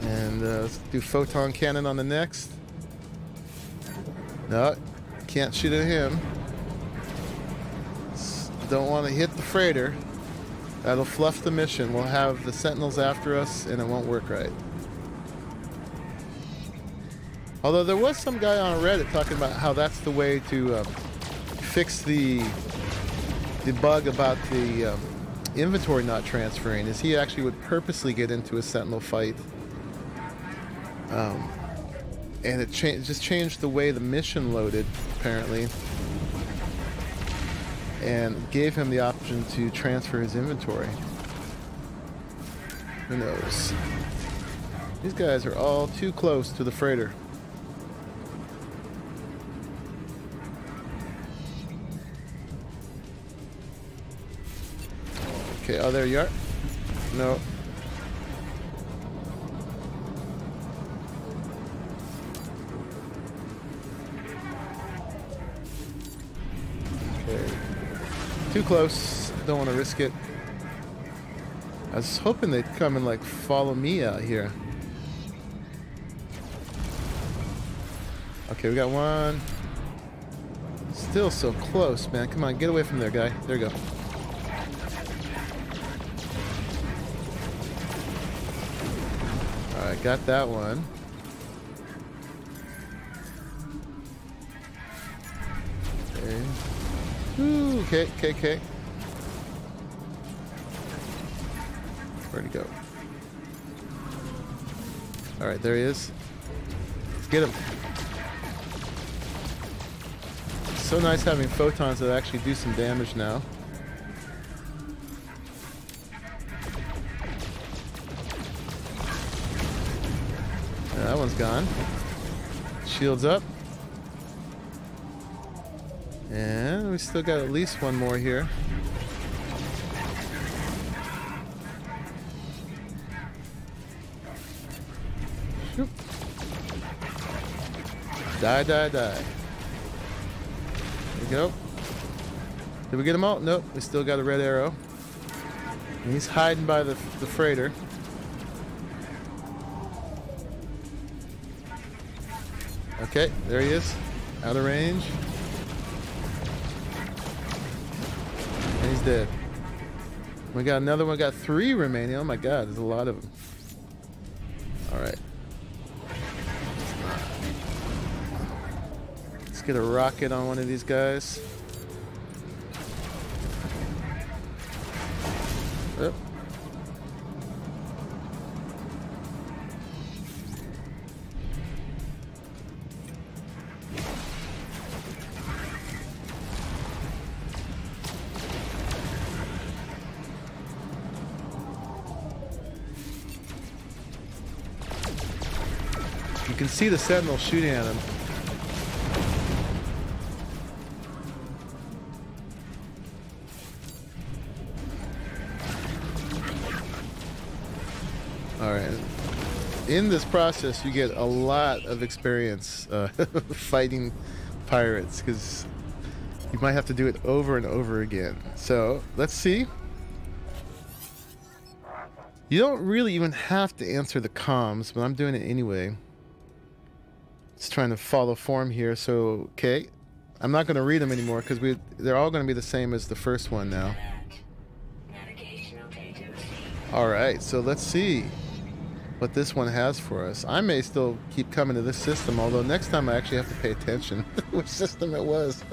And let's do photon cannon on the next. No, can't shoot at him. Don't want to hit the freighter. That'll fluff the mission. We'll have the sentinels after us and it won't work right. Although there was some guy on Reddit talking about how that's the way to fix the bug about the inventory not transferring, is he actually would purposely get into a sentinel fight. And it just changed the way the mission loaded, apparently, and gave him the option to transfer his inventory. Who knows? These guys are all too close to the freighter. Okay, oh, there you are. No. Too close. Don't want to risk it. I was hoping they'd come and like follow me out here. Okay, we got one. Still so close, man. Come on, get away from there, guy. There you go. Alright, got that one. Okay. Ooh, okay. Where'd he go? Alright, there he is. Let's get him. So nice having photons that actually do some damage now. Yeah, that one's gone. Shields up. And we still got at least one more here. Shoop. Die. There we go. Did we get them all? Nope. We still got a red arrow. And he's hiding by the freighter. Okay, there he is. Out of range. And he's dead. We got another one. We got 3 remaining. Oh my god, there's a lot of them. Alright. Let's get a rocket on one of these guys. Yep. You can see the sentinel shooting at him. Alright. in this process, you get a lot of experience fighting pirates, because you might have to do it over and over again. So let's see. You don't really even have to answer the comms, but I'm doing it anyway. Just trying to follow form here. So, okay. I'm not going to read them anymore because they're all going to be the same as the first one now. Alright, so let's see what this one has for us. I may still keep coming to this system, although next time I actually have to pay attention which system it was.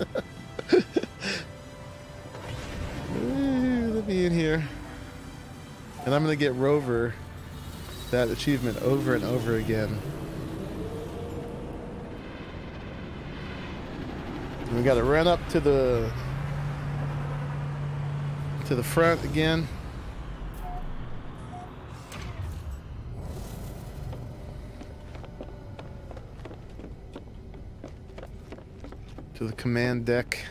Let me in here. And I'm going to get Rover that achievement over and over again. And we got to run up to the front again. To the command deck.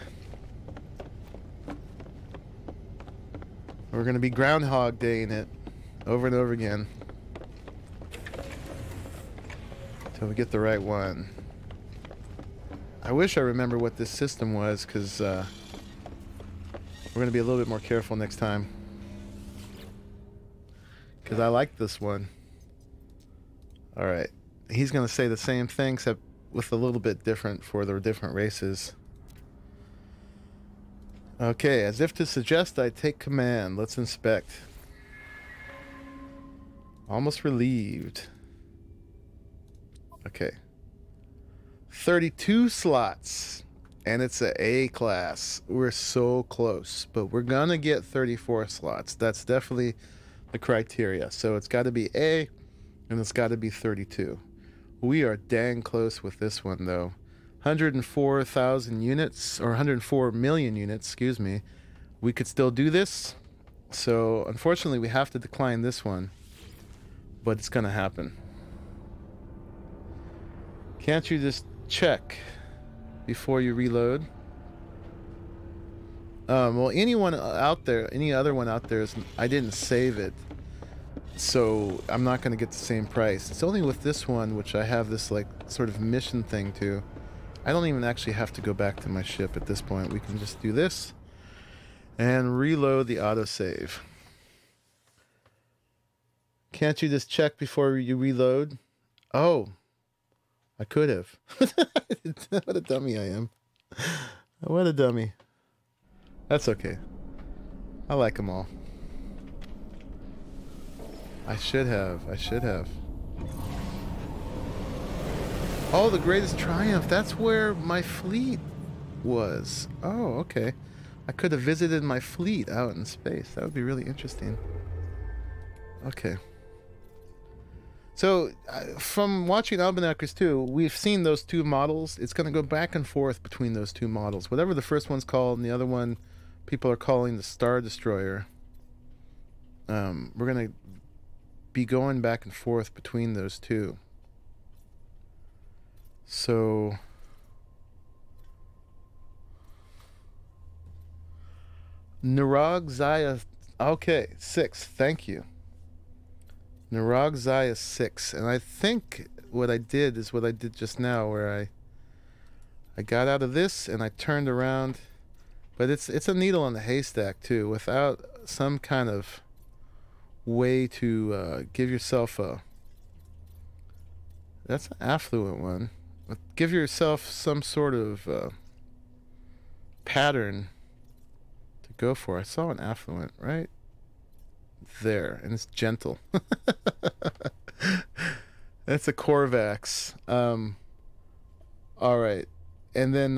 We're going to be Groundhog Day in it over and over again until we get the right one. I wish I remember what this system was, because we're going to be a little bit more careful next time, because I like this one. Alright, he's going to say the same thing except with a little bit different for the different races. Okay, as if to suggest I take command. Let's inspect. Almost relieved. Okay. 32 slots. And it's a A class. We're so close. But we're gonna get 34 slots. That's definitely the criteria. So it's got to be A, and it's got to be 32. We are dang close with this one, though. 104,000 units, or 104 million units, excuse me. We could still do this. So, unfortunately, we have to decline this one. But it's going to happen. Can't you just check before you reload? Well, anyone out there, any other one out there, I didn't save it. So, I'm not going to get the same price. It's only with this one, which I have this, like, sort of mission thing to. I don't even actually have to go back to my ship at this point. We can just do this and reload the autosave. Can't you just check before you reload? Oh, I could have. What a dummy I am. What a dummy. That's okay. I like them all. I should have. Oh, the Greatest Triumph. That's where my fleet was. Oh, okay. I could have visited my fleet out in space. That would be really interesting. Okay. So, from watching Albanakers 2, we've seen those two models. It's going to go back and forth between those two models. Whatever the first one's called and the other one people are calling the Star Destroyer. We're going to be going back and forth between those two. So, Nirag Zaya, okay, 6, thank you. Nirag Zaya 6, and I think what I did is what I did just now, where I got out of this and I turned around, but it's a needle in the haystack too, without some kind of way to give yourself a, that's an affluent one. Give yourself some sort of pattern to go for. I saw an affluent right there, and it's gentle. That's a Corvax. All right, and then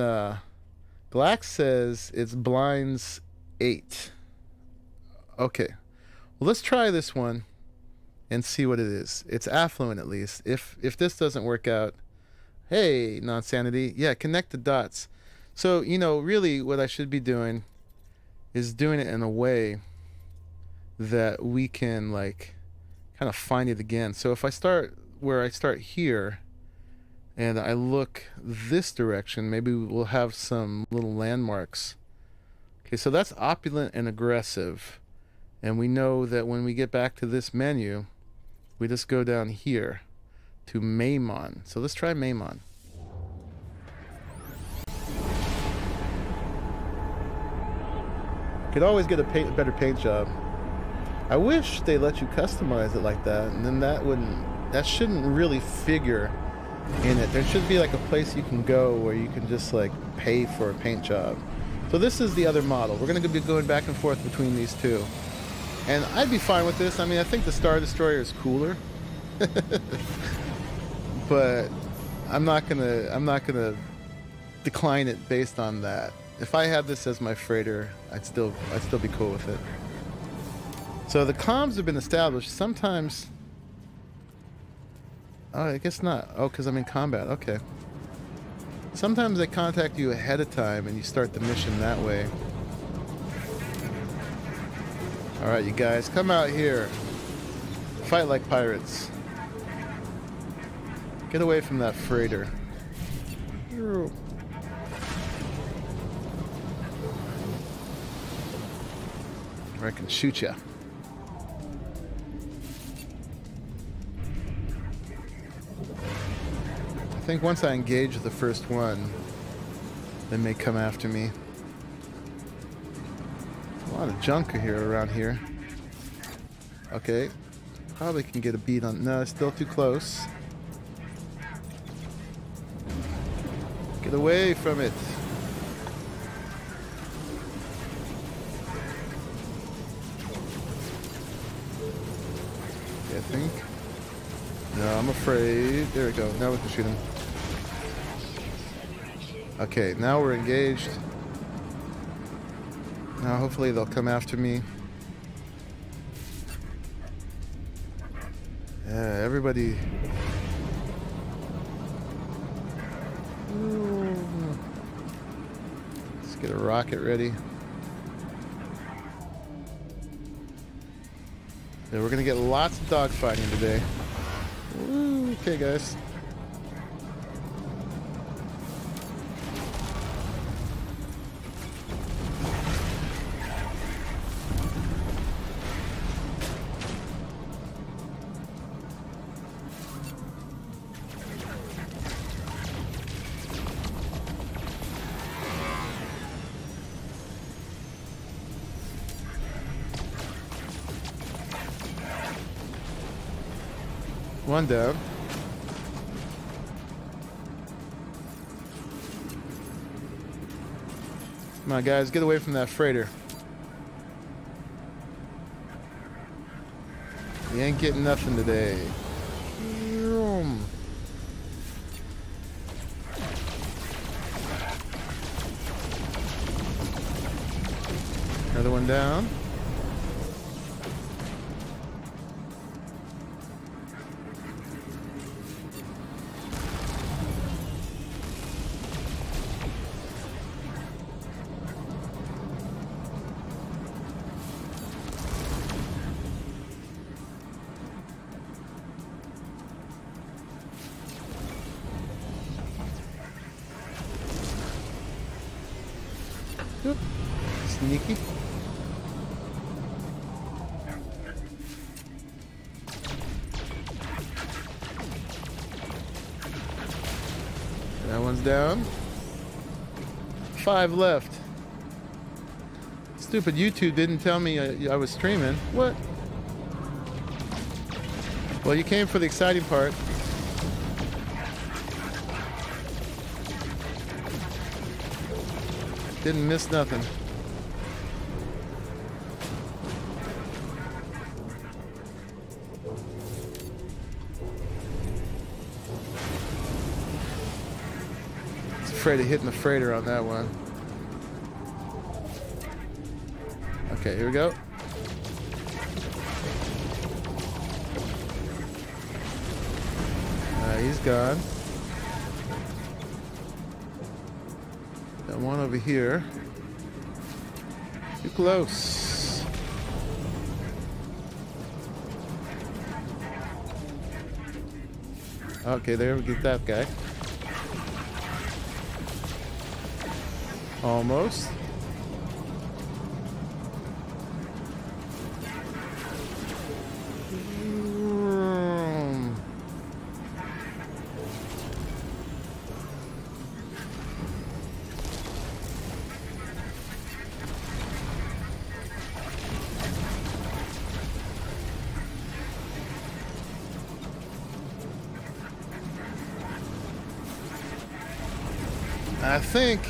Glax says it's blinds 8. Okay, well, let's try this one and see what it is. It's affluent, at least. If this doesn't work out, hey, non-sanity. Yeah, connect the dots. So, you know, really what I should be doing is doing it in a way that we can, like, kind of find it again. So if I start where I start here and I look this direction, maybe we'll have some little landmarks. Okay, so that's opulent and aggressive. And we know that when we get back to this menu, we just go down here. to Maimon. So let's try Maimon. Could always get a better paint job. I wish they let you customize it like that, and then that shouldn't really figure in it. There should be like a place you can go where you can just like pay for a paint job. So this is the other model. We're going to be going back and forth between these two. And I'd be fine with this. I mean, I think the Star Destroyer is cooler. But I'm not gonna decline it based on that. If I had this as my freighter, I'd still be cool with it. So the comms have been established. Sometimes, oh, I guess not. Oh, because I'm in combat. Okay. Sometimes they contact you ahead of time and you start the mission that way. All right, you guys, come out here. Fight like pirates. Get away from that freighter. Or I can shoot you. I think once I engage the first one, they may come after me. A lot of junk here around here. Okay. Probably can get a beat on... No, it's still too close. Get away from it. Okay, I think. No, I'm afraid. There we go. Now we can shoot him. Okay, now we're engaged. Now hopefully they'll come after me. Yeah, everybody. Let's get a rocket ready. Yeah, we're gonna get lots of dogfighting today. Woo, okay, guys. One down. Come on, guys, get away from that freighter. You ain't getting nothing today. Another one down. Oop. Sneaky. That one's down. 5 left. Stupid YouTube didn't tell me I was streaming. What? Well, you came for the exciting part. Didn't miss nothing. I was afraid of hitting the freighter on that one. Okay, here we go. He's gone. Got one over here. Too close. Okay, there we get that guy. Almost. I think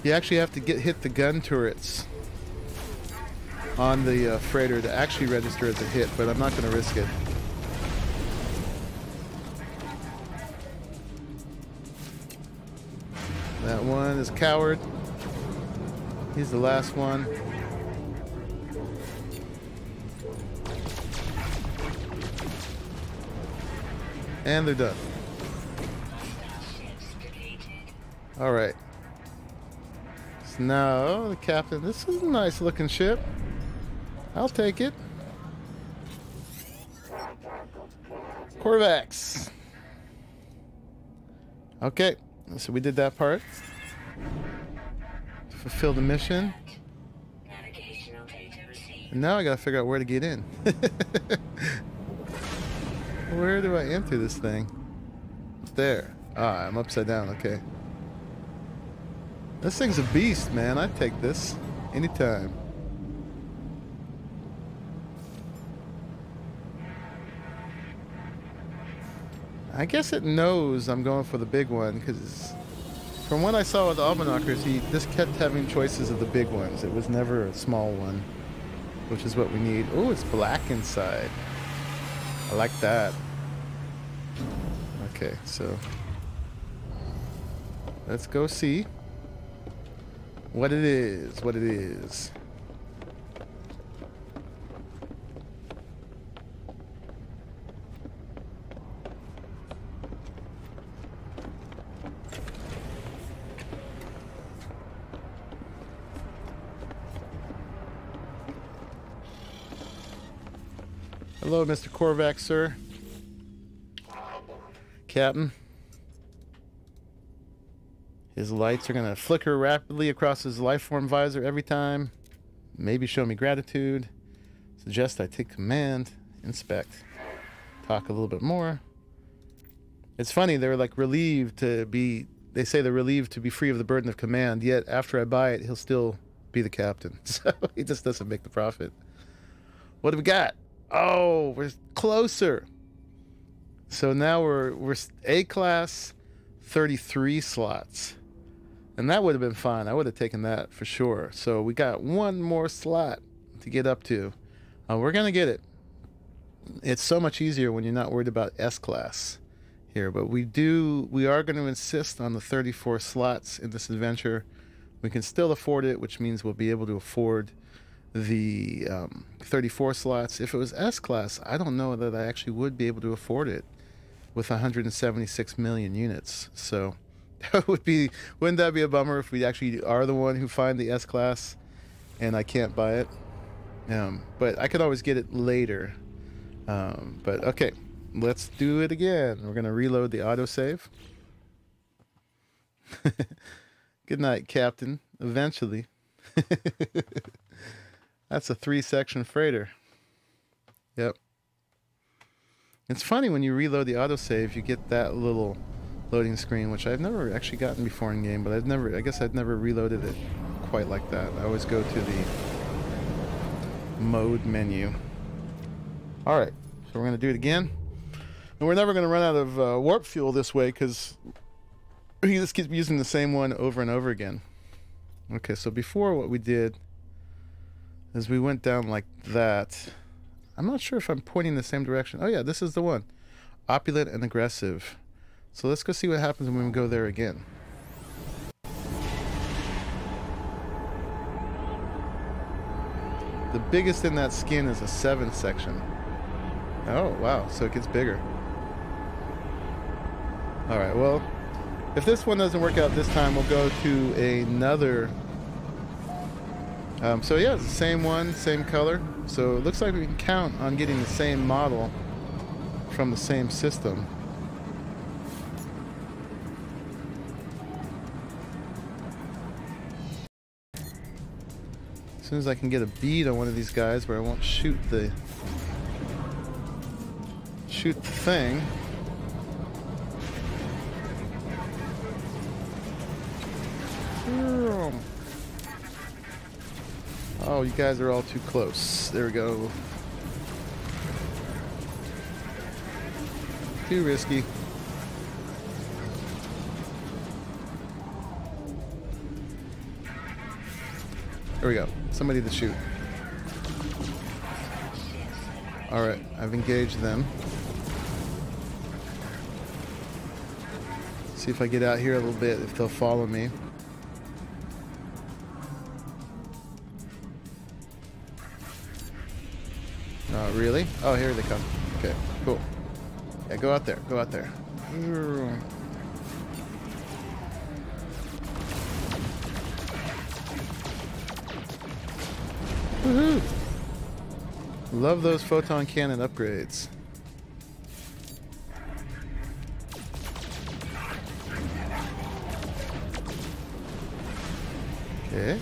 you actually have to hit the gun turrets on the freighter to actually register as a hit, but I'm not going to risk it. That one is a coward. He's the last one. And they're done. Alright. So now, the captain, this is a nice looking ship. I'll take it. Corvax. Okay, so we did that part. Fulfill the mission. And now I gotta figure out where to get in. Where do I enter this thing? There. Ah, I'm upside down, okay. This thing's a beast, man. I'd take this anytime. I guess it knows I'm going for the big one, because from what I saw with the Almanackers, he just kept having choices of the big ones. It was never a small one, which is what we need. Oh, it's black inside. I like that. Okay, so let's go see what it is. What it is. Hello, Mr. Korvac, sir. Captain. His lights are going to flicker rapidly across his lifeform visor every time. Maybe show me gratitude. Suggest I take command. Inspect. Talk a little bit more. It's funny, they're like relieved to be... They say they're relieved to be free of the burden of command, yet after I buy it, he'll still be the captain. So he just doesn't make the profit. What do we got? Oh, we're closer. So now we're A-class, 33 slots. And that would have been fine. I would have taken that for sure. So we got one more slot to get up to. We're going to get it. It's so much easier when you're not worried about S-class here. But we are going to insist on the 34 slots in this adventure. We can still afford it, which means we'll be able to afford the 34 slots. If it was S-class, I don't know that I actually would be able to afford it with 176 million units. So that wouldn't that be a bummer if we actually are the one who find the S-class and I can't buy it? But I could always get it later. But okay, let's do it again. We're gonna reload the autosave. Good night, Captain. Eventually. That's a 3-section freighter. Yep. It's funny when you reload the autosave, you get that little loading screen, which I've never actually gotten before in game, but I guess I've never reloaded it quite like that. I always go to the mode menu. Alright, so we're going to do it again. And we're never going to run out of warp fuel this way, because we just keep using the same one over and over again. Okay, so before what we did is we went down like that. I'm not sure if I'm pointing the same direction. Oh yeah, this is the one. Opulent and aggressive. So let's go see what happens when we go there again. The biggest in that skin is a 7 section. Oh wow, so it gets bigger. Alright, well, if this one doesn't work out this time, we'll go to another. So yeah, it's the same one, same color. So it looks like we can count on getting the same model from the same system. As soon as I can get a bead on one of these guys where I won't shoot the thing. Oh, you guys are all too close. There we go. Too risky. There we go. Somebody to shoot. Alright, I've engaged them. See if I get out here a little bit, if they'll follow me. Oh, really? Oh, here they come. Okay, cool. Yeah, go out there. Go out there. Woohoo! Love those photon cannon upgrades. Okay.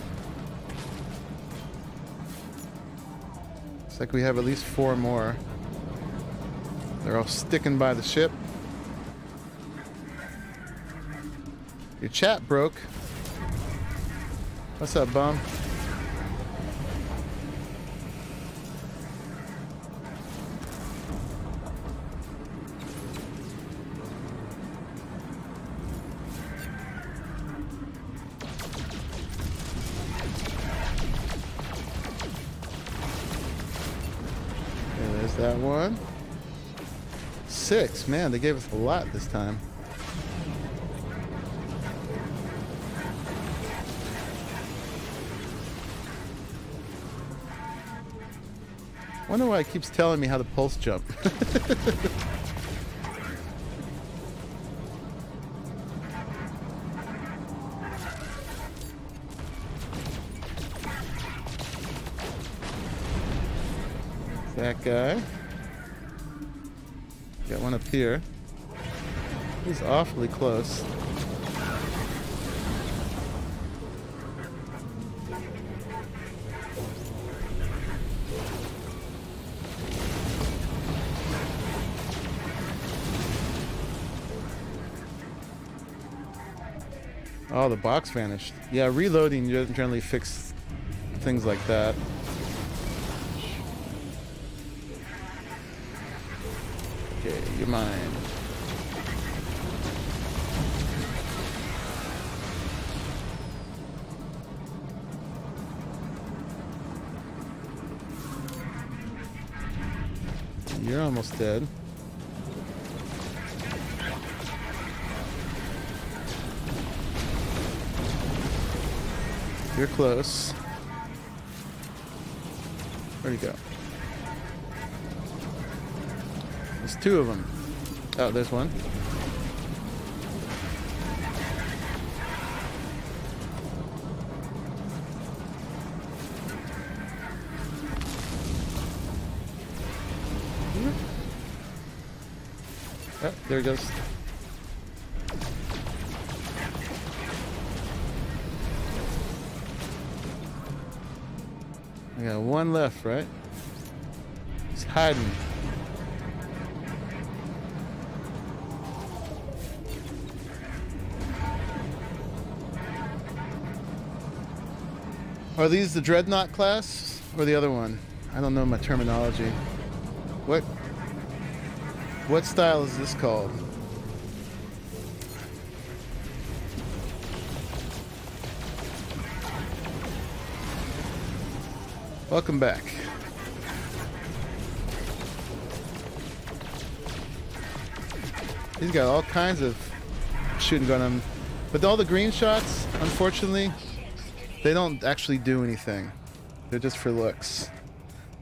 Looks like we have at least 4 more. They're all sticking by the ship. Your chat broke. What's up, bum? That one. 6. Man, they gave us a lot this time. Wonder why it keeps telling me how to pulse jump. That guy. Got one up here. He's awfully close. Oh, the box vanished. Yeah, reloading doesn't generally fix things like that. Okay, you're mine. You're almost dead. You're close. Where'd he go? There's 2 of them. Oh, there's one. Oh, there it goes. I got 1 left, right? He's hiding. Are these the Dreadnought class or the other one? I don't know my terminology. What style is this called? Welcome back. He's got all kinds of shooting going on, but all the green shots, unfortunately, they don't actually do anything. They're just for looks.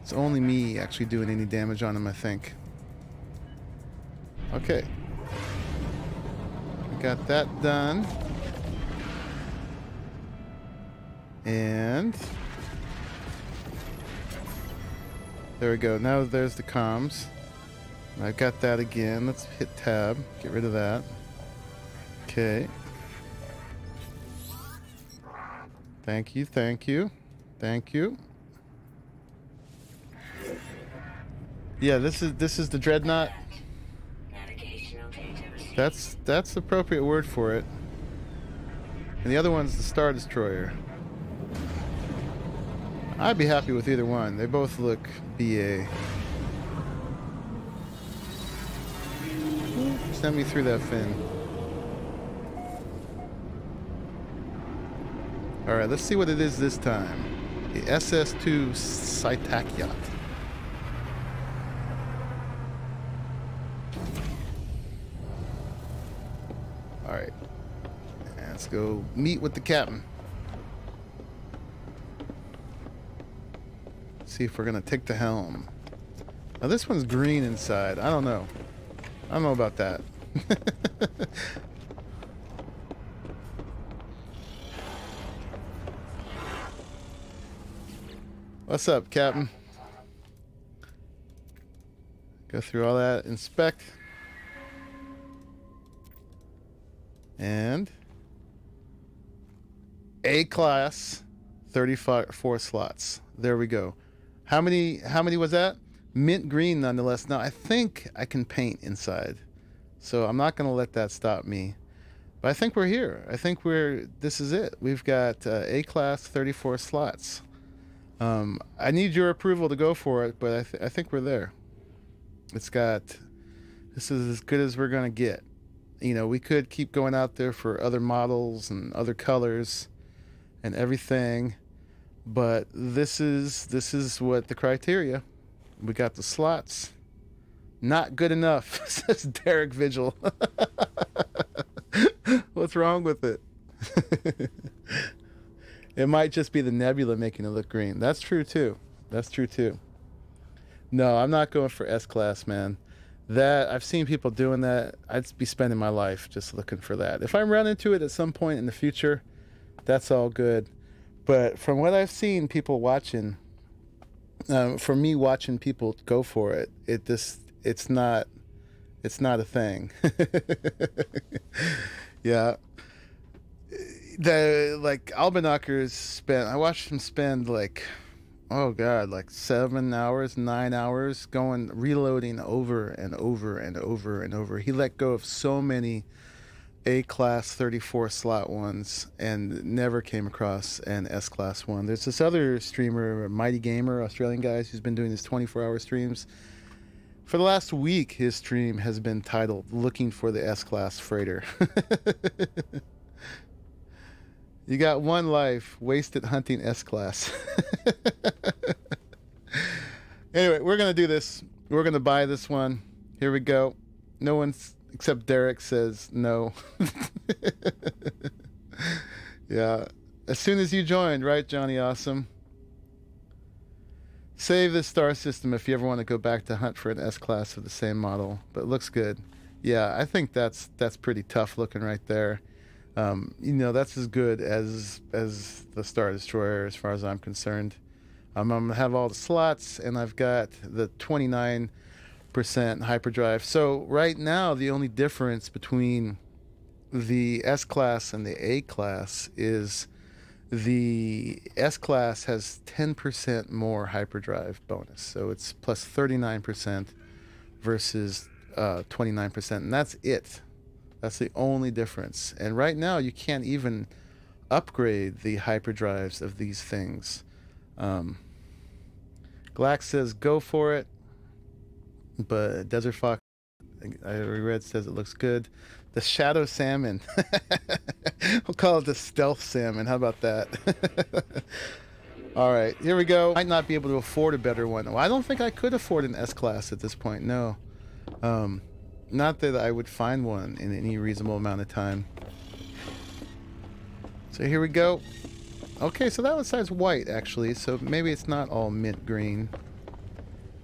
It's only me actually doing any damage on them, I think. Okay. We got that done. And there we go. Now there's the comms. I've got that again. Let's hit tab. Get rid of that. Okay. Thank you, thank you, thank you. Yeah, this is the Dreadnought. That's the appropriate word for it. And the other one's the Star Destroyer. I'd be happy with either one. They both look BA. Send me through that fin. Alright, let's see what it is this time. The SS2 Saitak yacht. Alright. Let's go meet with the captain. See if we're gonna take the helm. Now this one's green inside. I don't know. I don't know about that. What's up, Captain? Go through all that, inspect. And A class, 34 slots. There we go. How many was that? Mint green nonetheless. Now I think I can paint inside. So I'm not going to let that stop me. But I think we're here. I think this is it. We've got A class, 34 slots. I need your approval to go for it, but I think we're there. This is as good as we're going to get. You know, we could keep going out there for other models and other colors and everything, but this is what the criteria. We got the slots. Not good enough, says Derek Vigil. What's wrong with it? It might just be the nebula making it look green. That's true too. That's true too. No, I'm not going for S-Class, man. That, I've seen people doing that. I'd be spending my life just looking for that. If I run into it at some point in the future, that's all good. But from what I've seen people watching, for me watching people go for it, it's not a thing. Yeah. Like Albanakers I watched him spend like, oh God, like 7 hours, 9 hours reloading over and over and over and over. He let go of so many A-class 34 slot ones and never came across an S-class one. There's this other streamer, Mighty Gamer, Australian guy, who's been doing his 24-hour streams. For the last week, his stream has been titled "Looking for the S-Class Freighter." You got one life, wasted hunting S-Class. Anyway, we're going to do this. We're going to buy this one. Here we go. No one except Derek says no. Yeah. As soon as you joined, right, Johnny Awesome? Save this star system if you ever want to go back to hunt for an S-Class of the same model. But it looks good. Yeah, I think that's pretty tough looking right there. You know, that's as good as the Star Destroyer as far as I'm concerned. I'm going to have all the slots, and I've got the 29% hyperdrive. So right now, the only difference between the S-Class and the A-Class is the S-Class has 10% more hyperdrive bonus. So it's plus 39% versus 29%, and that's it. That's the only difference. And right now, you can't even upgrade the hyperdrives of these things. Glax says go for it, but Desert Fox, I read, says it looks good. The Shadow Salmon. We'll call it the Stealth Salmon. How about that? All right, here we go. Might not be able to afford a better one. Well, I don't think I could afford an S-Class at this point, no. Not that I would find one in any reasonable amount of time. So here we go. Okay, so that was size white, actually. So maybe it's not all mint green.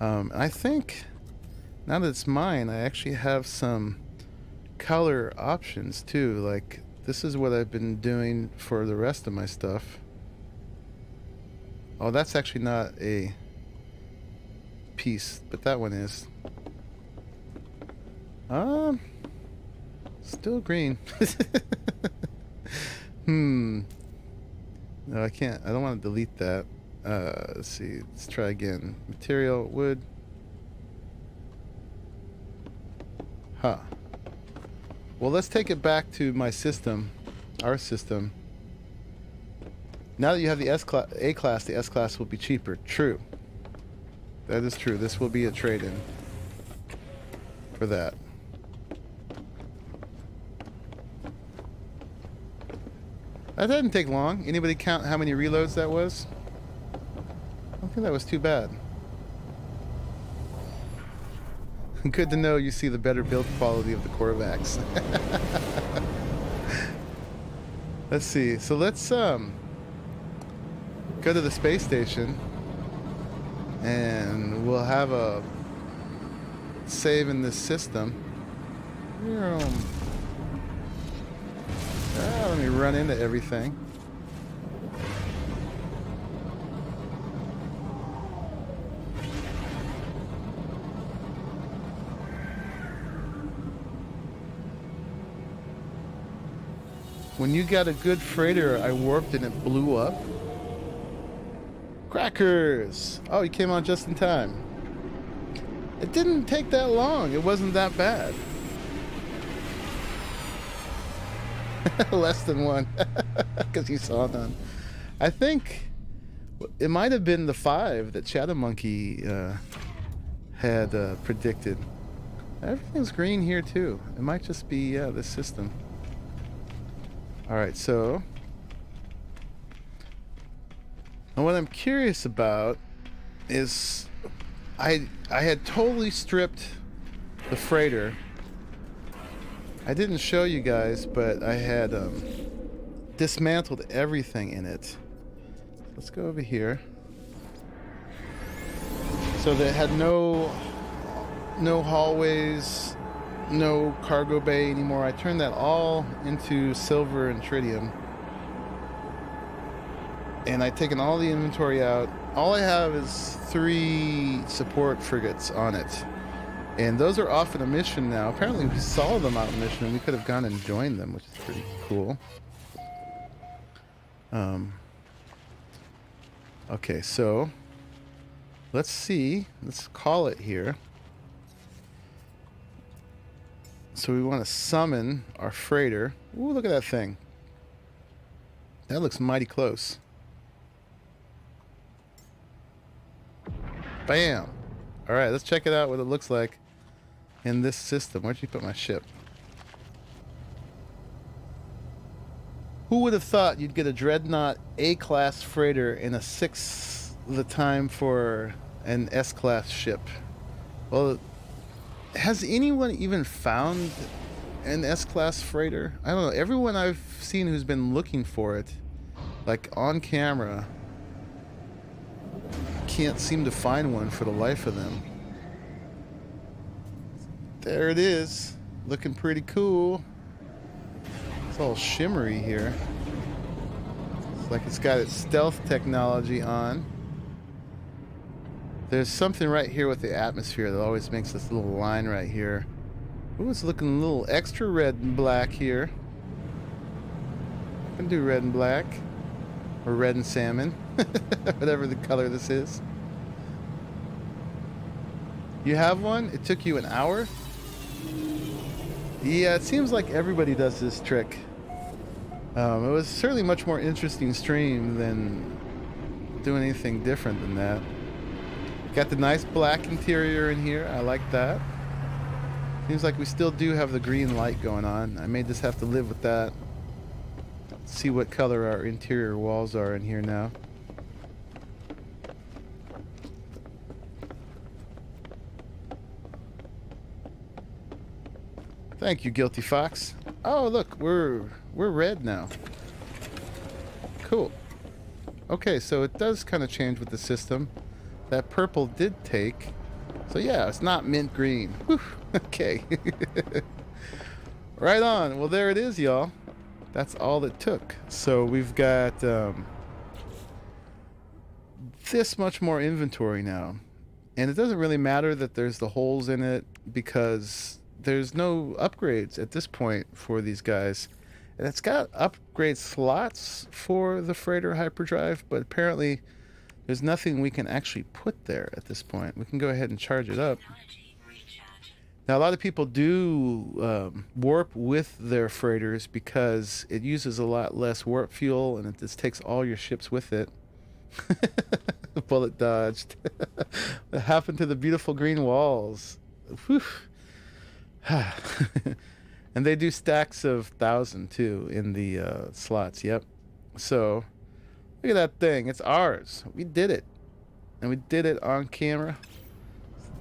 I think, now that it's mine, I actually have some color options, too. Like, this is what I've been doing for the rest of my stuff. Oh, that's actually not a piece, but that one is. Still green. No, I can't. I don't want to delete that. Let's see. Let's try again. Material, wood. Huh. Well, let's take it back to my system. Our system. Now that you have the A-Class, the S-Class will be cheaper. True. That is true. This will be a trade-in for that. That didn't take long. Anybody count how many reloads that was? think that was too bad. Good to know you see the better build quality of the Korvax. Let's see. So let's go to the space station, and we'll have a save in this system. Let me run into everything. When you got a good freighter, I warped and it blew up. Crackers! Oh, you came on just in time. It didn't take that long. It wasn't that bad. Less than one. Because you saw none. I think it might have been the 5 that Shadow Monkey had predicted. Everything's green here too. It might just be the system. Alright, so and what I'm curious about is I had totally stripped the freighter. I didn't show you guys, but I had dismantled everything in it. Let's go over here. So they had no hallways, no cargo bay anymore. I turned that all into silver and tritium. And I've taken all the inventory out. All I have is 3 support frigates on it. And those are off in a mission now. Apparently we saw them out in a mission and we could have gone and joined them, which is pretty cool. Okay, so let's see. Let's call it here. So we want to summon our freighter. Ooh, look at that thing. That looks mighty close. Bam! Alright, let's check it out, what it looks like in this system. Where'd you put my ship? Who would have thought you'd get a Dreadnought A-class freighter in a 1/6 the time for an S-class ship? Well, has anyone even found an S-class freighter? I don't know. Everyone I've seen who's been looking for it, like on camera, can't seem to find one for the life of them. There it is. Looking pretty cool. It's all shimmery here. It's like it's got its stealth technology on. There's something right here with the atmosphere that always makes this little line right here. Ooh, it's looking a little extra red and black here. I can do red and black. Or red and salmon. Whatever the color this is. You have one? It took you an hour? Yeah, it seems like everybody does this trick. It was certainly a much more interesting stream than doing anything different than that. Got the nice black interior in here. I like that. Seems like we still do have the green light going on. I may just have to live with that. Let's see what color our interior walls are in here now. Thank you, Guilty Fox. Oh, look, we're red now. Cool. Okay, so it does kind of change with the system. That purple did take. So yeah, it's not mint green. Whew. Okay. Right on. Well, there it is, y'all. That's all it took. So we've got this much more inventory now. And it doesn't really matter that there's the holes in it because there's no upgrades at this point for these guys. And it's got upgrade slots for the freighter hyperdrive, but apparently there's nothing we can actually put there at this point. We can go ahead and charge it up. Now, a lot of people do warp with their freighters because it uses a lot less warp fuel and it just takes all your ships with it. Bullet dodged. What happened to the beautiful green walls? Whew. And they do stacks of 1,000 too in the slots. Yep. So look at that thing. It's ours. We did it. and we did it on camera.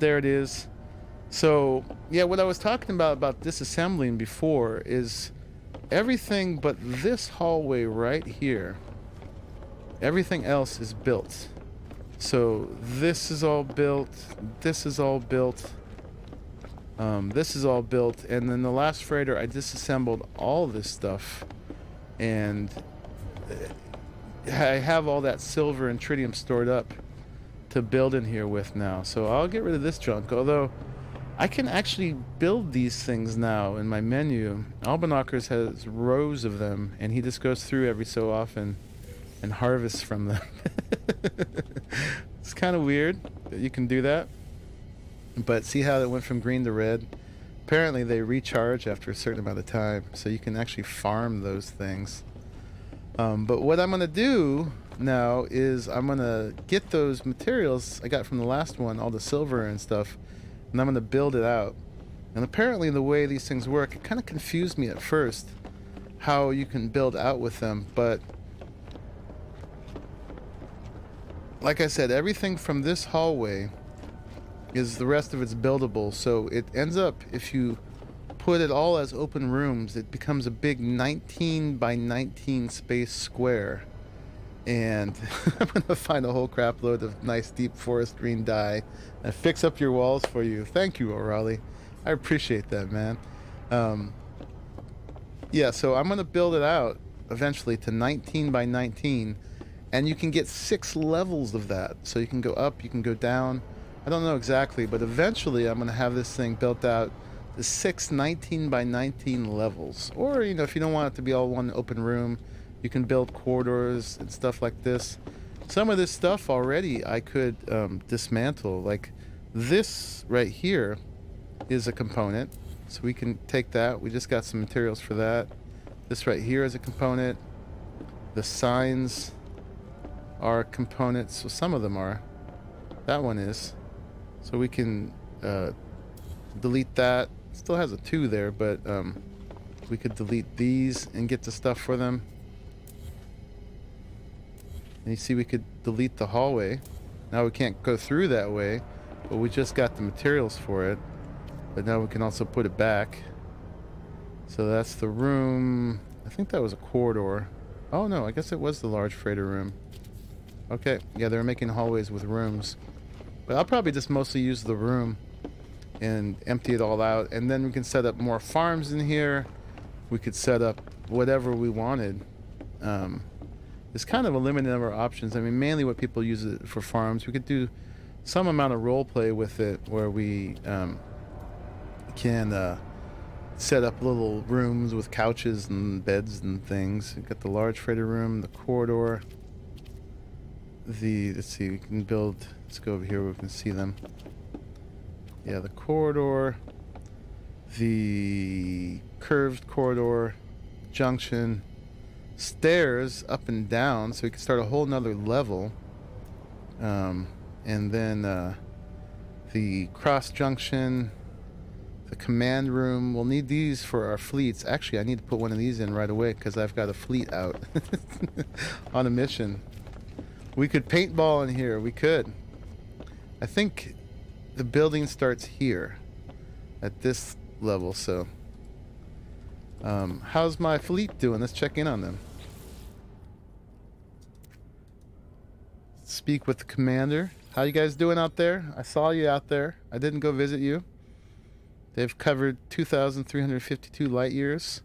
There it is. So yeah, what I was talking about disassembling before is everything but this hallway right here. Everything else is built. So this is all built, this is all built, this is all built, and then the last freighter I disassembled all this stuff, and I have all that silver and tritium stored up to build in here with now. So I'll get rid of this junk, although I can actually build these things now in my menu. Albanakers has rows of them, and he just goes through every so often and harvests from them. It's kind of weird that you can do that, but see how it went from green to red? Apparently they recharge after a certain amount of time, so you can actually farm those things. But what I'm going to do now is I'm going to get those materials I got from the last one, all the silver and stuff, and I'm going to build it out. And apparently the way these things work, it kind of confused me at first how you can build out with them, but like I said, everything from this hallway is the rest of it's buildable. So it ends up, if you put it all as open rooms, it becomes a big 19 by 19 space square. And I'm going to find a whole crap load of nice deep forest green dye and fix up your walls for you. Thank you, O'Reilly. I appreciate that, man. Yeah, so I'm going to build it out eventually to 19 by 19. And you can get 6 levels of that. So you can go up, you can go down. I don't know exactly, but eventually I'm going to have this thing built out to 6 19 by 19 levels. Or, you know, if you don't want it to be all one open room, you can build corridors and stuff like this. Some of this stuff already I could dismantle. Like this right here is a component. So we can take that. We just got some materials for that. This right here is a component. The signs are components, so some of them are. That one is. So we can delete that. Still has a 2 there, but we could delete these and get the stuff for them. And you see we could delete the hallway. Now we can't go through that way, but we just got the materials for it. But now we can also put it back. So that's the room. I think that was a corridor. Oh no, I guess it was the large freighter room. Okay, yeah, they're making hallways with rooms. But I'll probably just mostly use the room and empty it all out. And then we can set up more farms in here. We could set up whatever we wanted. There's kind of a limited number of options. I mean, mainly what people use it for farms. We could do some amount of role play with it where we can set up little rooms with couches and beds and things. We've got the large freighter room, the corridor. Let's see, we can build, let's go over here where we can see them. Yeah, the corridor, the curved corridor, junction, stairs up and down, so we can start a whole nother level. And then the cross junction, the command room. We'll need these for our fleets. Actually, I need to put one of these in right away because I've got a fleet out on a mission. We could paintball in here. We could. I think the building starts here at this level. So how's my fleet doing? Let's check in on them. Speak with the commander. How you guys doing out there? I saw you out there. I didn't go visit you. They've covered 2,352 light years.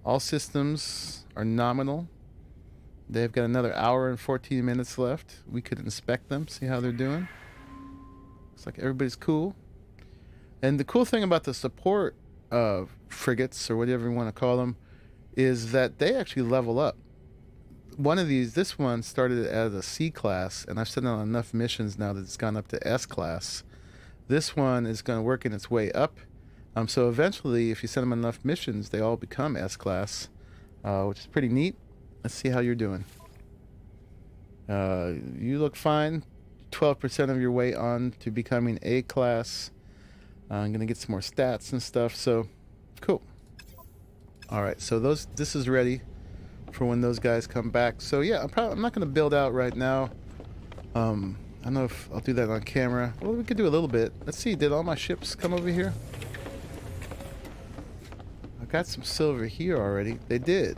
All systems are nominal. They've got another hour and 14 minutes left. We could inspect them, see how they're doing. Looks like everybody's cool. And the cool thing about the support frigates, or whatever you want to call them, is that they actually level up. One of these, this one started as a C class, and I've sent on enough missions now that it's gone up to S class. This one is going to work in its way up. So eventually, if you send them enough missions, they all become S class, which is pretty neat. Let's see how you're doing. You look fine. 12% of your way on to becoming A class. I'm going to get some more stats and stuff, so cool. Alright, so this is ready for when those guys come back. So yeah, I'm not going to build out right now. I don't know if I'll do that on camera. Well, we could do a little bit. Let's see, did all my ships come over here? I got some silver here already. They did.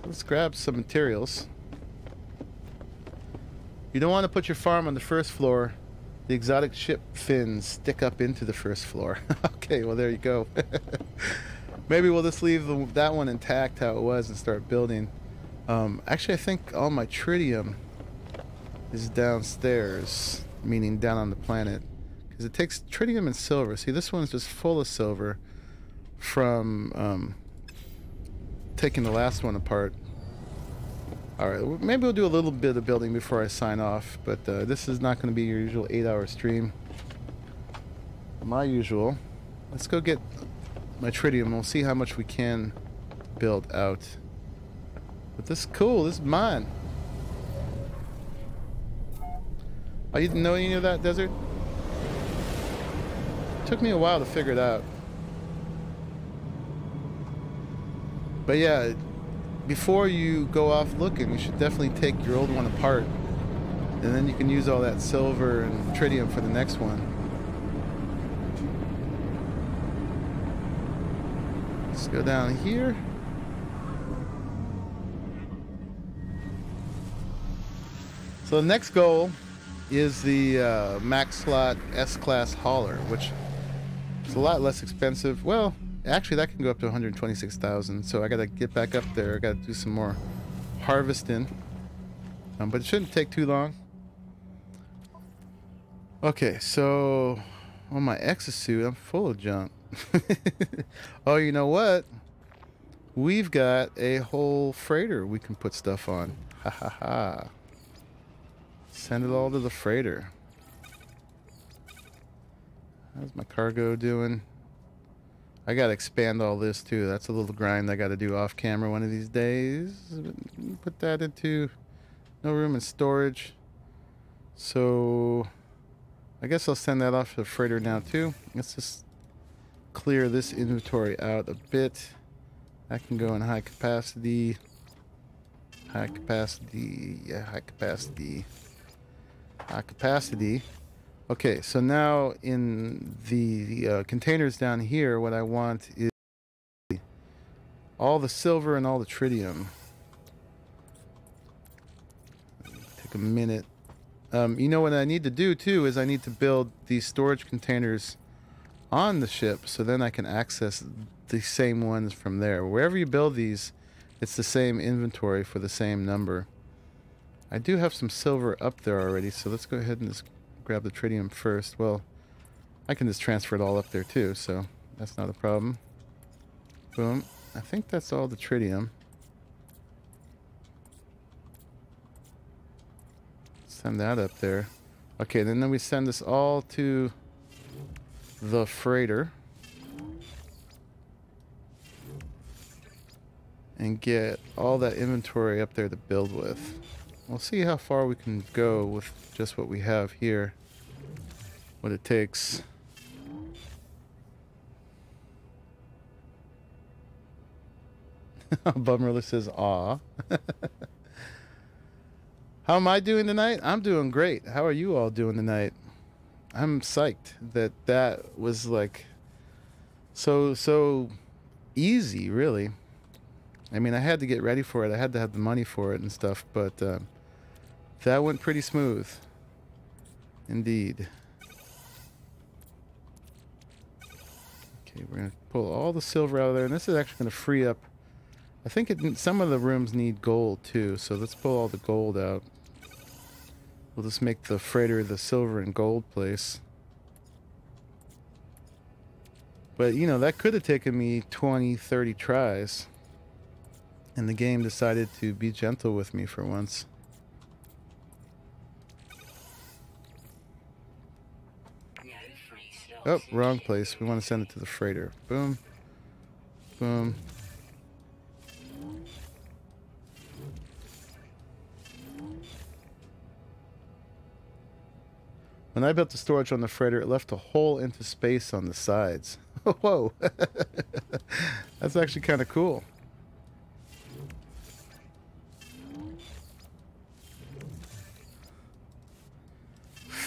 Let's grab some materials. You don't want to put your farm on the first floor. The exotic ship fins stick up into the first floor. Okay, well there you go. Maybe we'll just leave that one intact how it was and start building. Actually, I think all my tritium is downstairs, meaning down on the planet. Because it takes tritium and silver. See, this one's just full of silver from taking the last one apart. Alright, maybe we'll do a little bit of building before I sign off, but this is not going to be your usual 8-hour stream. My usual. Let's go get my tritium. We'll see how much we can build out. But this is cool. This is mine. Oh, you didn't know any of that, Desert? Took me a while to figure it out. But yeah, before you go off looking, you should definitely take your old one apart. And then you can use all that silver and tritium for the next one. Let's go down here. So the next goal is the max slot S-class hauler, which is a lot less expensive. Well, actually that can go up to 126,000, so I gotta get back up there. I gotta do some more harvesting, but it shouldn't take too long. Okay, so on my exosuit, I'm full of junk. Oh, you know what? We've got a whole freighter we can put stuff on. Ha ha ha. Send it all to the freighter. How's my cargo doing? I gotta expand all this too. That's a little grind I gotta do off camera one of these days. Put that into no room in storage. So I guess I'll send that off to the freighter now too. Let's just clear this inventory out a bit. That can go in high capacity. High capacity. Yeah, high capacity. High capacity. Okay, so now in the containers down here, what I want is all the silver and all the tritium. Take a minute. You know what I need to do too is I need to build these storage containers on the ship, so then I can access the same ones from there. Wherever you build these, it's the same inventory for the same number. I do have some silver up there already, so let's go ahead and just grab the tritium first. Well, I can just transfer it all up there too, so that's not a problem. Boom. I think that's all the tritium. Send that up there. Okay, then we send this all to the freighter and get all that inventory up there to build with. We'll see how far we can go with just what we have here, what it takes. Bummerly says, aw. How am I doing tonight? I'm doing great. How are you all doing tonight? I'm psyched that that was like so easy, really. I mean, I had to get ready for it. I had to have the money for it and stuff, but that went pretty smooth. Indeed. Okay, we're going to pull all the silver out of there, and this is actually going to free up. I think some of the rooms need gold too, so let's pull all the gold out. We'll just make the freighter the silver and gold place. But, you know, that could have taken me 20, 30 tries. And the game decided to be gentle with me for once. Oh, wrong place. We want to send it to the freighter. Boom. Boom. When I built the storage on the freighter, it left a hole into space on the sides. Whoa. That's actually kind of cool.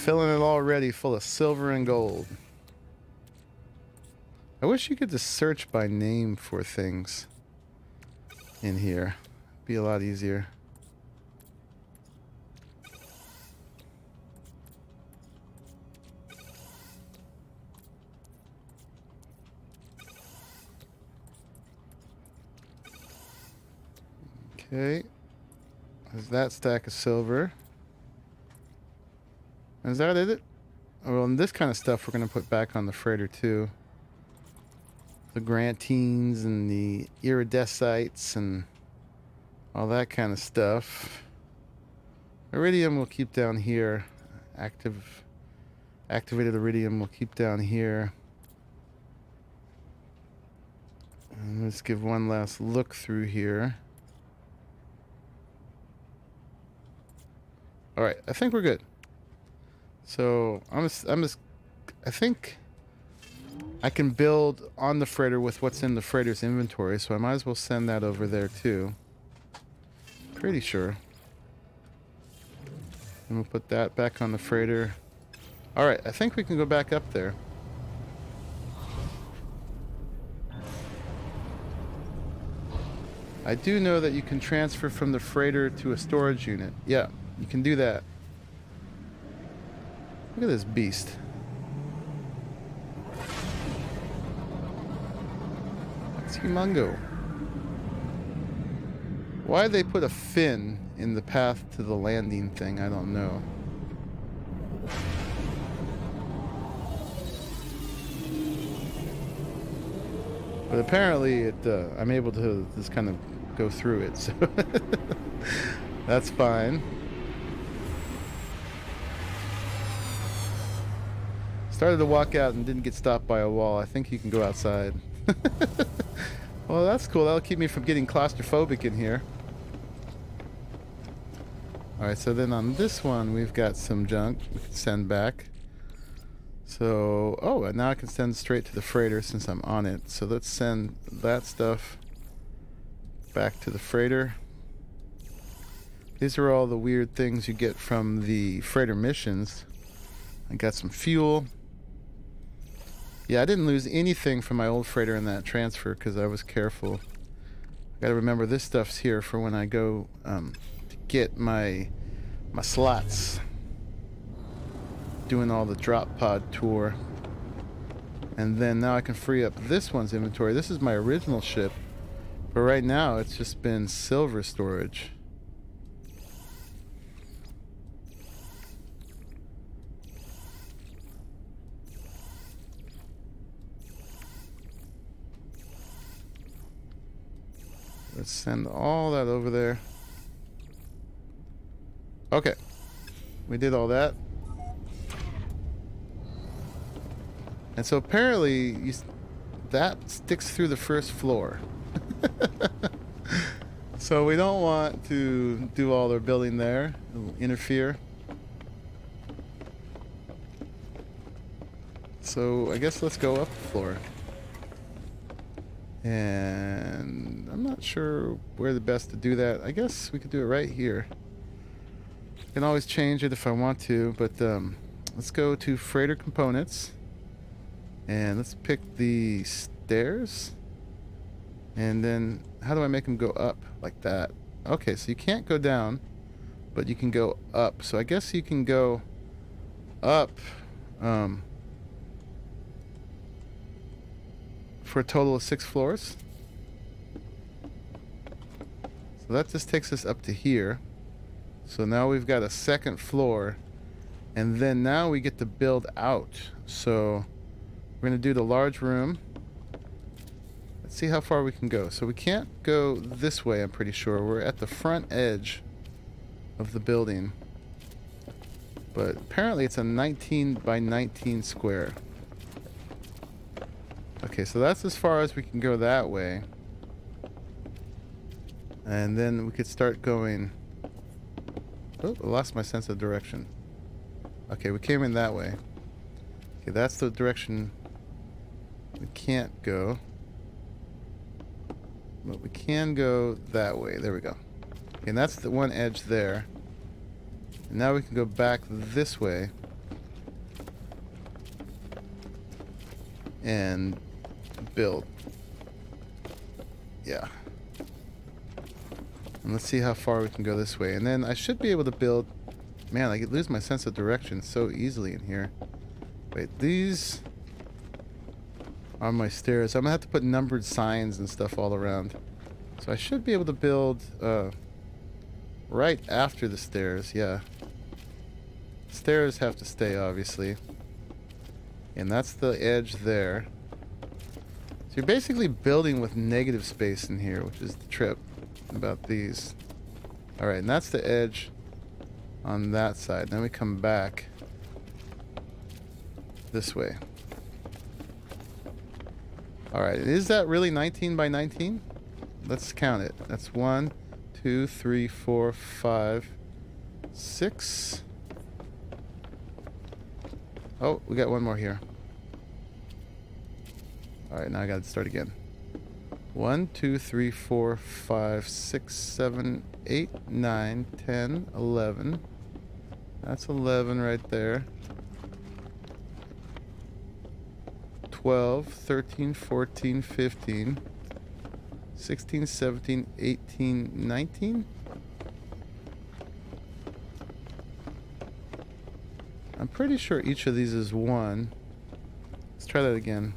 Filling it already full of silver and gold. I wish you could just search by name for things in here. Be a lot easier. Okay. There's that stack of silver. Is that it? Well, and this kind of stuff we're going to put back on the freighter too. The grantines and the iridesites and all that kind of stuff. Iridium we'll keep down here. Activated iridium we'll keep down here. And let's give one last look through here. All right, I think we're good. So I think I can build on the freighter with what's in the freighter's inventory, so I might as well send that over there too. Pretty sure. And we'll put that back on the freighter. All right, I think we can go back up there. I do know that you can transfer from the freighter to a storage unit. Yeah, you can do that. Look at this beast. It's humongo. Why they put a fin in the path to the landing thing, I don't know. But apparently I'm able to just kind of go through it, so that's fine. Started to walk out and didn't get stopped by a wall. I think you can go outside. Well, that's cool. That'll keep me from getting claustrophobic in here. Alright, so then on this one, we've got some junk we can send back. So, oh, and now I can send straight to the freighter since I'm on it. So let's send that stuff back to the freighter. These are all the weird things you get from the freighter missions. I got some fuel. Yeah, I didn't lose anything from my old freighter in that transfer because I was careful. I gotta remember this stuff's here for when I go to get my slots. Doing all the drop pod tour. And then now I can free up this one's inventory. This is my original ship. But right now it's just been silver storage. Let's send all that over there. Okay. We did all that. And so apparently that sticks through the first floor. So we don't want to do all their building there. It'll interfere. So I guess let's go up the floor. And I'm not sure where the best to do that. I guess we could do it right here. I can always change it if I want to, but let's go to freighter components. And let's pick the stairs. And then how do I make them go up like that? Okay, so you can't go down, but you can go up. So I guess you can go up for a total of 6 floors. So that just takes us up to here. So now we've got a second floor, and then now we get to build out. So we're going to do the large room. Let's see how far we can go. So we can't go this way, I'm pretty sure. We're at the front edge of the building. But apparently it's a 19 by 19 square. Okay, so that's as far as we can go that way. And then we could start going... Oh, I lost my sense of direction. Okay, we came in that way. Okay, that's the direction we can't go. But we can go that way. There we go. Okay, and that's the one edge there. And now we can go back this way. and build. Yeah. And let's see how far we can go this way. And then I should be able to build... Man, I could lose my sense of direction so easily in here. Wait, these are my stairs. I'm gonna have to put numbered signs and stuff all around. So I should be able to build right after the stairs, yeah. Stairs have to stay, obviously. And that's the edge there. So you're basically building with negative space in here, which is the trip about these. Alright, and that's the edge on that side. Then we come back this way. Alright, is that really 19 by 19? Let's count it. That's 1, 2, 3, 4, 5, 6. Oh, we got one more here. Alright, now I gotta start again. 1, 2, 3, 4, 5, 6, 7, 8, 9, 10, 11. That's 11 right there. 12, 13, 14, 15, 16, 17, 18, 19. I'm pretty sure each of these is 1. Let's try that again.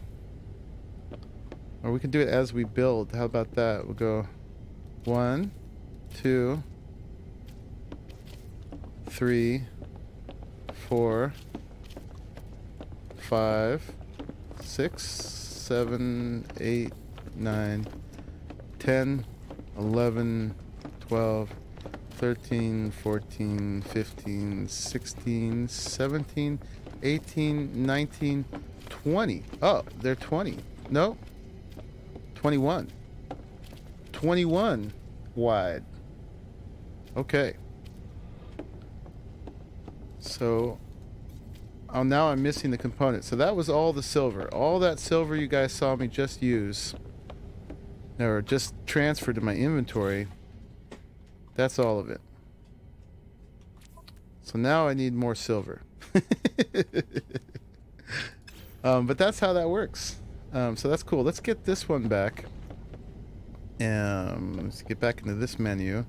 Or we can do it as we build. How about that? We'll go 1, 2, 3, 4, 5, 6, 7, 8, 9, 10, 11, 12, 13, 14, 15, 16, 17, 18, 19, 20. Oh, they're 20. No. 21. 21 wide. Okay. So, oh, now I'm missing the component. So that was all the silver. All that silver you guys saw me just use, or just transfer to my inventory, that's all of it. So now I need more silver. But that's how that works. So that's cool. Let's get this one back. Let's get back into this menu.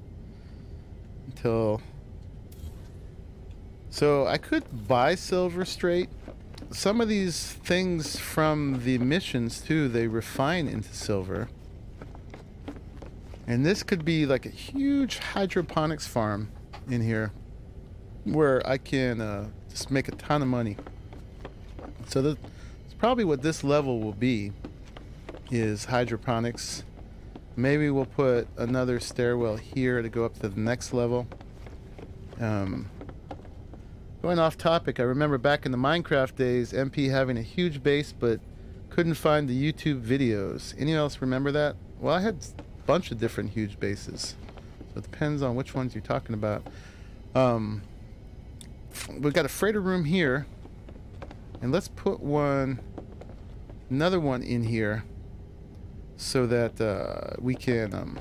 Until... So I could buy silver straight. Some of these things from the missions too, they refine into silver. And this could be like a huge hydroponics farm in here where I can just make a ton of money. So that's probably what this level will be, is hydroponics. Maybe we'll put another stairwell here to go up to the next level. Going off topic, I remember back in the Minecraft days, MP having a huge base but couldn't find the YouTube videos. Anyone else remember that? Well, I had a bunch of different huge bases, so it depends on which ones you're talking about. We've got a freighter room here, and let's put another one in here so that we can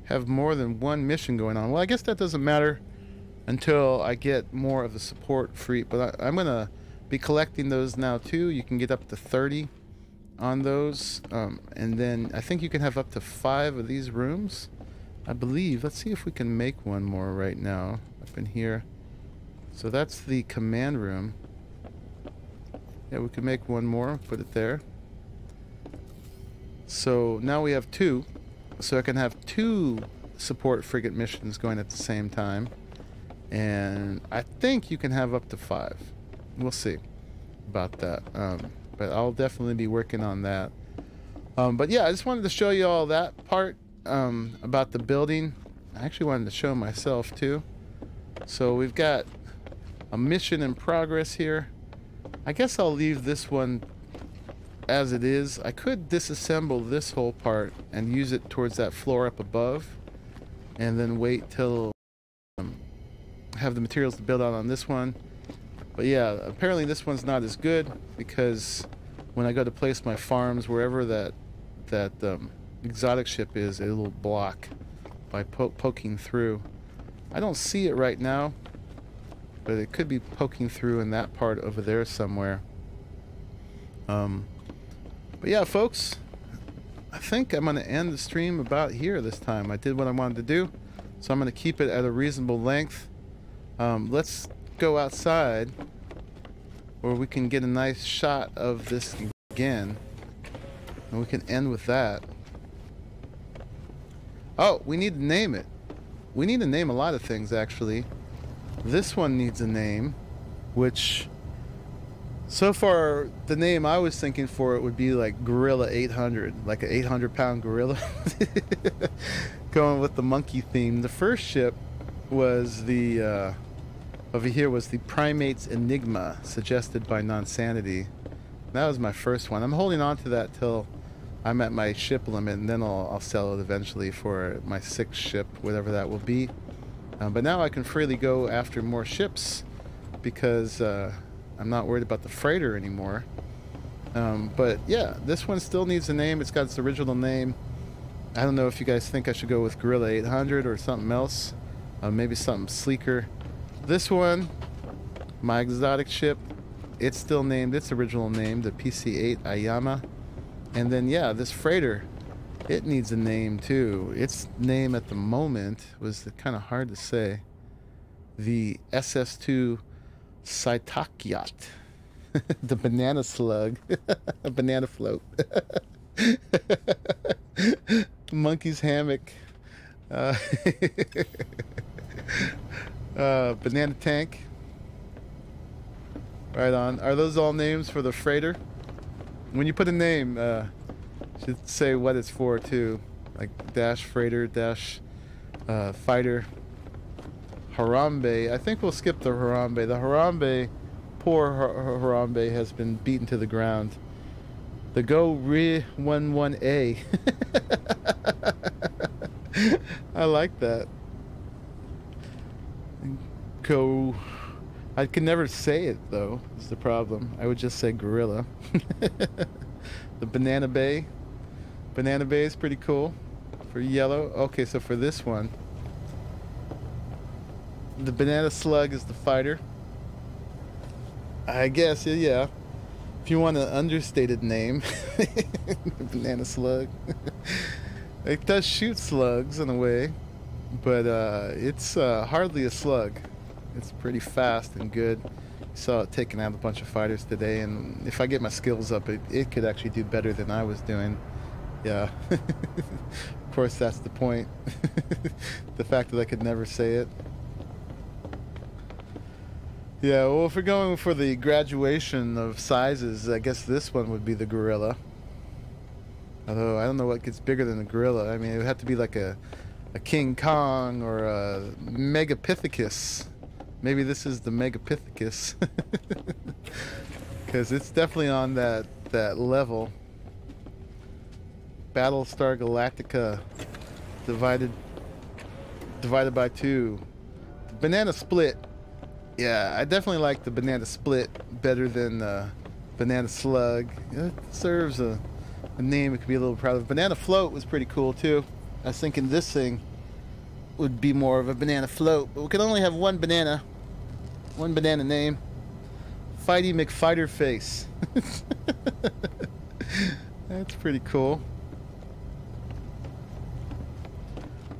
have more than one mission going on. Well, I guess that doesn't matter until I get more of the support free, but I'm gonna be collecting those now too. You can get up to 30 on those, and then I think you can have up to 5 of these rooms, I believe. Let's see if we can make one more right now up in here. So that's the command room. Yeah, we can make one more, put it there. So now we have 2, so I can have 2 support frigate missions going at the same time. And I think you can have up to 5. We'll see about that. But I'll definitely be working on that. But yeah, I just wanted to show you all that part about the building. I actually wanted to show myself too. So we've got a mission in progress here. I guess I'll leave this one as it is. I could disassemble this whole part and use it towards that floor up above, and then wait till have the materials to build out on this one. But yeah, apparently this one's not as good, because when I go to place my farms wherever that exotic ship is, it'll block by poking through. I don't see it right now, but it could be poking through in that part over there somewhere. But yeah, folks, I think I'm going to end the stream about here this time. I did what I wanted to do, so I'm going to keep it at a reasonable length. Let's go outside where we can get a nice shot of this again, and we can end with that. Oh, we need to name it. We need to name a lot of things, actually. This one needs a name, which so far the name I was thinking for it would be like Gorilla 800, like an 800-pound gorilla. Going with the monkey theme. The first ship was the over here was the Primates Enigma, suggested by Nonsanity. That was my first one. I'm holding on to that till I'm at my ship limit, and then I'll sell it eventually for my 6th ship, whatever that will be. But now I can freely go after more ships because I'm not worried about the freighter anymore. But yeah, this one still needs a name. It's got its original name. I don't know if you guys think I should go with Gorilla 800 or something else. Maybe something sleeker. This one, my exotic ship, it's still named its original name, the PC-8 Ayama. And then yeah, this freighter, it needs a name too. Its name at the moment was kind of hard to say. The SS2 Saitakyat. The banana slug. A banana float. Monkey's hammock. Banana tank. Right on. Are those all names for the freighter? When you put a name, should say what it's for too. Like dash freighter, dash fighter. Harambe. I think we'll skip the Harambe. The Harambe, poor Harambe, has been beaten to the ground. The Go Re 11A. I like that. Go. I can never say it though, is the problem. I would just say gorilla. The Banana Bay. Banana Bay is pretty cool. For yellow. Okay, so for this one, the banana slug is the fighter. I guess, yeah. If you want an understated name, banana slug. It does shoot slugs in a way, but it's hardly a slug. It's pretty fast and good. You saw it taking out a bunch of fighters today, and if I get my skills up, it could actually do better than I was doing. Yeah. Of course, that's the point. The fact that I could never say it. Yeah, well, if we're going for the graduation of sizes, I guess this one would be the gorilla. Although, I don't know what gets bigger than a gorilla. I mean, it would have to be like a King Kong or a Megapithecus. Maybe this is the Megapithecus. Because it's definitely on that level. Battlestar Galactica divided by 2. The Banana Split. Yeah, I definitely like the Banana Split better than Banana Slug. It serves a name it could be a little proud of. Banana Float was pretty cool too. I was thinking this thing would be more of a banana float, but we can only have one banana name. Fighty McFighter Face. That's pretty cool.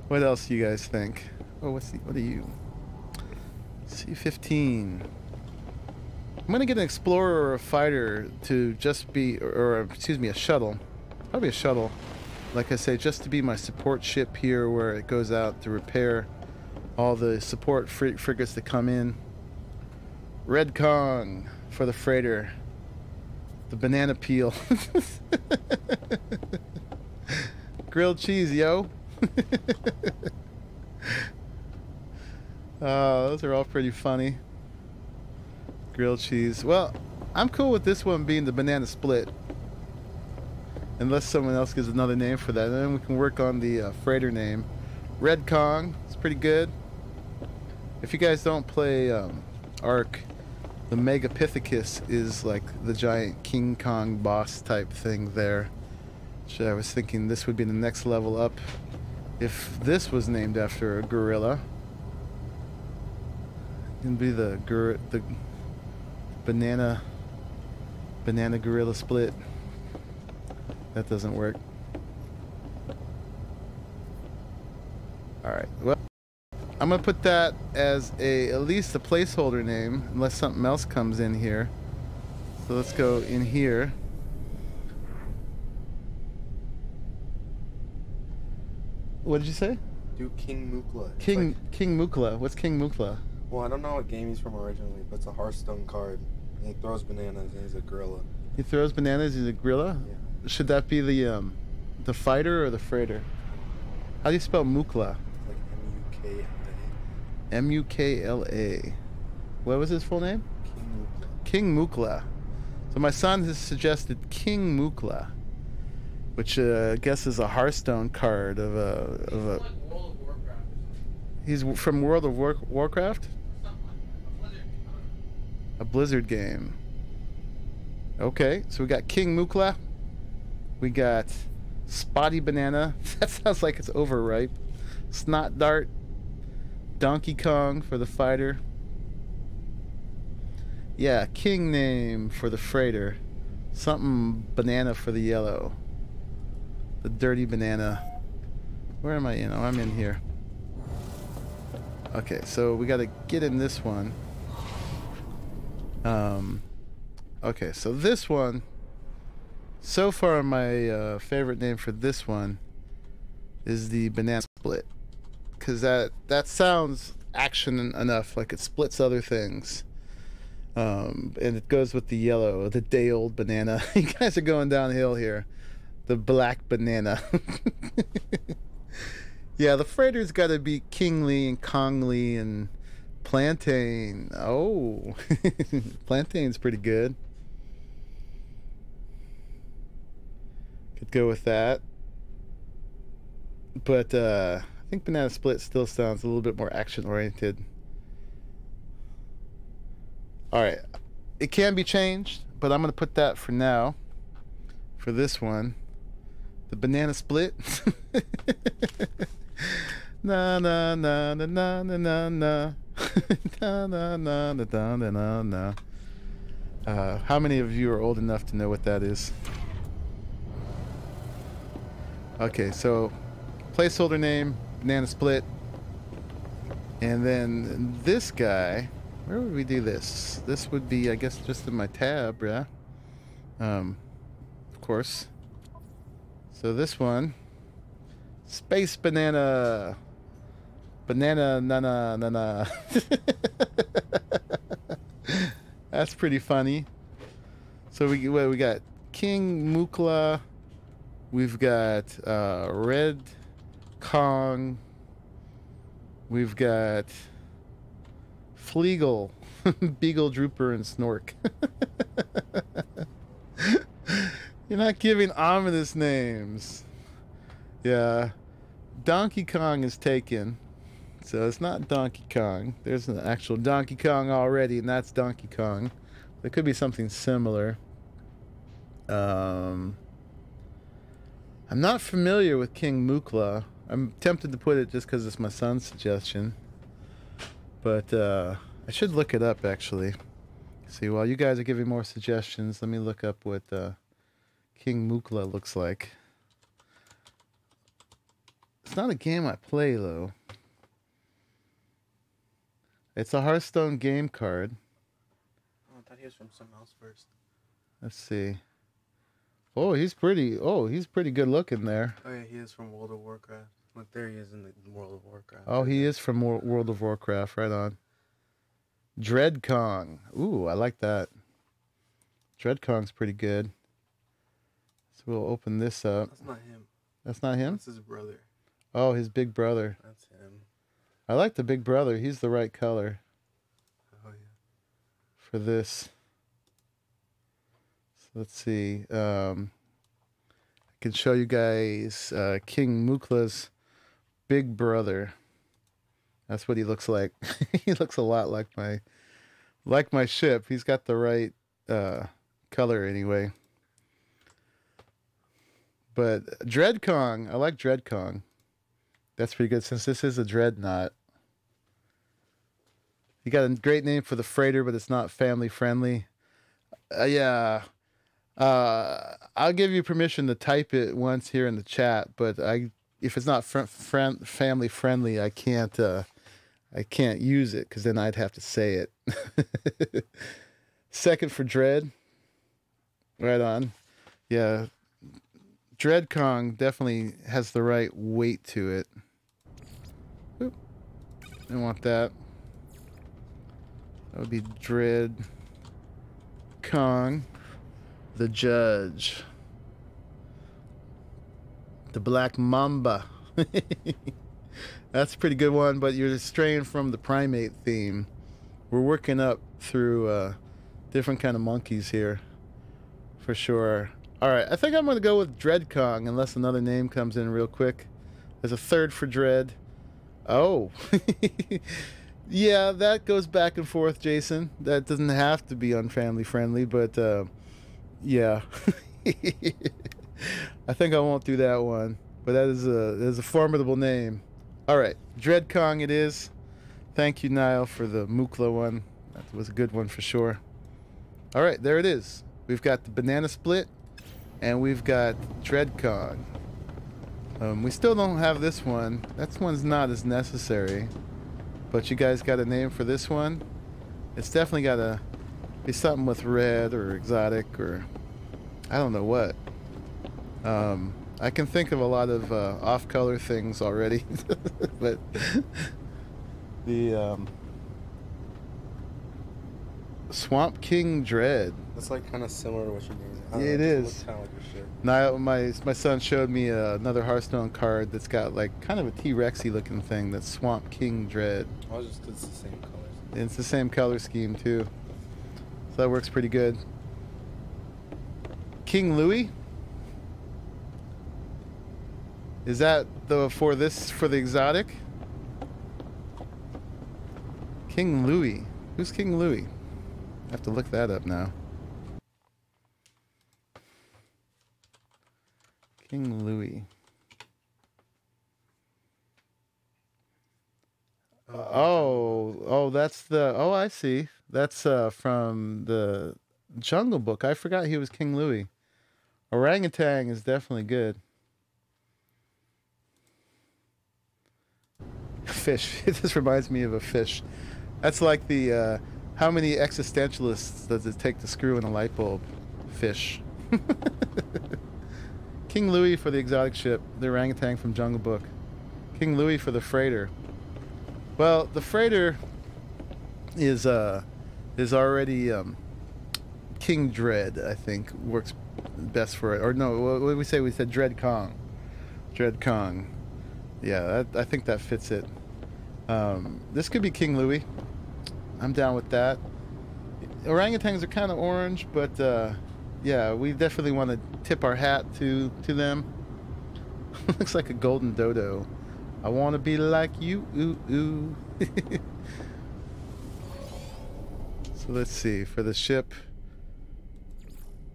What else do you guys think? Oh, what are you? C-15. I'm gonna get an explorer or a fighter to just be, or excuse me, a shuttle. Probably a shuttle. Like I say, just to be my support ship here, where it goes out to repair all the support frigates that come in. Red Kong for the freighter. The banana peel. Grilled cheese, yo. Those are all pretty funny. Grilled cheese. Well, I'm cool with this one being the Banana Split. Unless someone else gives another name for that. And then we can work on the freighter name. Red Kong. It's pretty good. If you guys don't play Ark, the Megapithecus is like the giant King Kong boss type thing there. So I was thinking this would be the next level up if this was named after a gorilla. It'd be the banana Banana gorilla split. That doesn't work. Alright, well, I'm gonna put that as at least a placeholder name, unless something else comes in here. So let's go in here. What did you say? Do King Mukla. King Mukla. What's King Mukla? Well, I don't know what game he's from originally, but it's a Hearthstone card. And he throws bananas and he's a gorilla. He throws bananas. He's a gorilla. Yeah. Should that be the fighter or the freighter? How do you spell Mukla? It's like M-U-K-L-A. M-U-K-L-A. What was his full name? King Mukla. King Mukla. So my son has suggested King Mukla, which I guess is a Hearthstone card of a. Like World of Warcraft. He's from World of Warcraft. A Blizzard game. Okay, so we got King Mukla. We got Spotty Banana. That sounds like it's overripe. Snot Dart. Donkey Kong for the fighter. Yeah, King name for the freighter. Something banana for the yellow. The dirty banana. Where am I? I'm in here. Okay, so we got to get in this one. Okay, so this one, so far my favorite name for this one is the banana split, because that sounds action enough, like it splits other things. And it goes with the yellow, the day old banana. You guys are going downhill here. The black banana. Yeah, the freighter's got to be kingly and kongly and plantain. Oh, plantain's pretty good. Could go with that. But I think banana split still sounds a little bit more action oriented. Alright, it can be changed, but I'm going to put that for now. For this one. The banana split. Na na na na na na na na. Na na na na na na na. How many of you are old enough to know what that is? Okay, so placeholder name, banana split. And then this guy, where would we do this? This would be, I guess, just in my tab, yeah. Of course. So this one, Space Banana. Banana nana nana. That's pretty funny. So we got King Mukla. We've got Red Kong. We've got Fleagle, Beagle, Drooper, and Snork. You're not giving ominous names. Yeah. Donkey Kong is taken. So it's not Donkey Kong. There's an actual Donkey Kong already, and that's Donkey Kong. There could be something similar. I'm not familiar with King Mukla. I'm tempted to put it just because it's my son's suggestion. But I should look it up, actually. See, while you guys are giving more suggestions, let me look up what King Mukla looks like. It's not a game I play, though. It's a Hearthstone game card. Oh, I thought he was from something else first. Let's see. Oh, he's pretty good looking there. Oh, yeah, he is from World of Warcraft. Look, there he is in the World of Warcraft. Oh, he is from World of Warcraft. Right on. Dread Kong. Ooh, I like that. Dread Kong's pretty good. So we'll open this up. That's not him. That's not him? That's his brother. Oh, his big brother. That's him. I like the big brother. He's the right color. Oh, yeah. For this. So let's see. I can show you guys King Mukla's big brother. That's what he looks like. He looks a lot like my ship. He's got the right color anyway. But Dread Kong, I like Dread Kong. That's pretty good since this is a dreadnought. You got a great name for the freighter, but it's not family friendly. Yeah, I'll give you permission to type it once here in the chat, but if it's not family friendly, I can't use it because then I'd have to say it. Second for Dread. Right on. Yeah. Dread Kong definitely has the right weight to it. Oop. I want that. That would be Dread Kong. The Judge. The Black Mamba. That's a pretty good one, but you're straying from the primate theme. We're working up through different kind of monkeys here. For sure. Alright, I think I'm going to go with Dread Kong, unless another name comes in real quick. There's a third for Dread. Oh. Yeah, that goes back and forth, Jason. That doesn't have to be unfamily friendly, but yeah. I think I won't do that one. But that is a formidable name. Alright, Dread Kong it is. Thank you, Niall, for the Mukla one. That was a good one for sure. Alright, there it is. We've got the Banana Split, and we've got Dread Kong. We still don't have this one. That one's not as necessary. But you guys got a name for this one? It's definitely got to be something with red or exotic or I don't know what. I can think of a lot of off-color things already. But the Swamp King Dread. That's like kind of similar to what you're doing. Yeah, it is. Kind of like your shit. Now my son showed me another Hearthstone card that's got like kind of a T-Rexy looking thing. That's Swamp King Dread. Oh, it's just 'cause it's the same colors. And it's the same color scheme too, so that works pretty good. King Louis. Is that for the exotic? King Louis. Who's King Louis? I have to look that up now. King Louis. Oh, that's the. Oh, I see. That's from the Jungle Book. I forgot he was King Louis. Orangutan is definitely good. Fish. It just reminds me of a fish. That's like the how many existentialists does it take to screw in a light bulb? Fish. King Louis for the exotic ship, the orangutan from Jungle Book. King Louis for the freighter. Well, the freighter is already King Dread, I think, works best for it. Or no, what did we say? We said Dread Kong. Dread Kong. Yeah, I think that fits it. This could be King Louis. I'm down with that. Orangutans are kind of orange, but yeah, we definitely want to tip our hat to them. Looks like a golden dodo. I want to be like you. Ooh, ooh. So let's see. For the ship,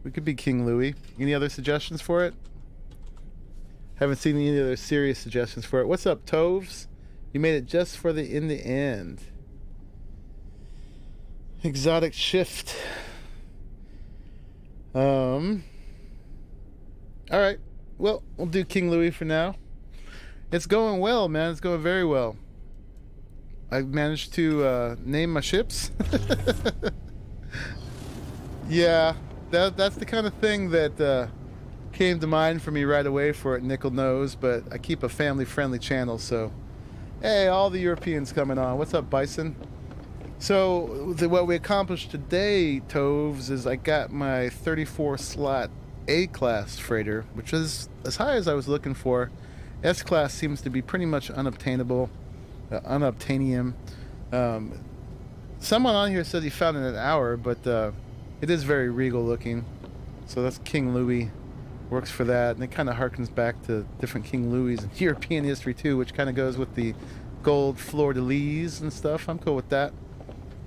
we could be King Louis. Any other suggestions for it? Haven't seen any other serious suggestions for it. What's up, Toves? You made it just for the in the end. Exotic shift. All right. Well, we'll do King Louis for now. It's going well, man. It's going very well. I managed to name my ships. Yeah, that's the kind of thing that came to mind for me right away for it. Nickel knows, but I keep a family-friendly channel, so hey, all the Europeans coming on. What's up, Bison? So what we accomplished today, Toves, is I got my 34-slot A-class freighter, which is as high as I was looking for. S-class seems to be pretty much unobtainable, unobtainium. Someone on here said he found it in an hour, but it is very regal looking. So that's King Louis. Works for that, and it kind of harkens back to different King Louis in European history too, which kind of goes with the gold fleur-de-lis and stuff. I'm cool with that.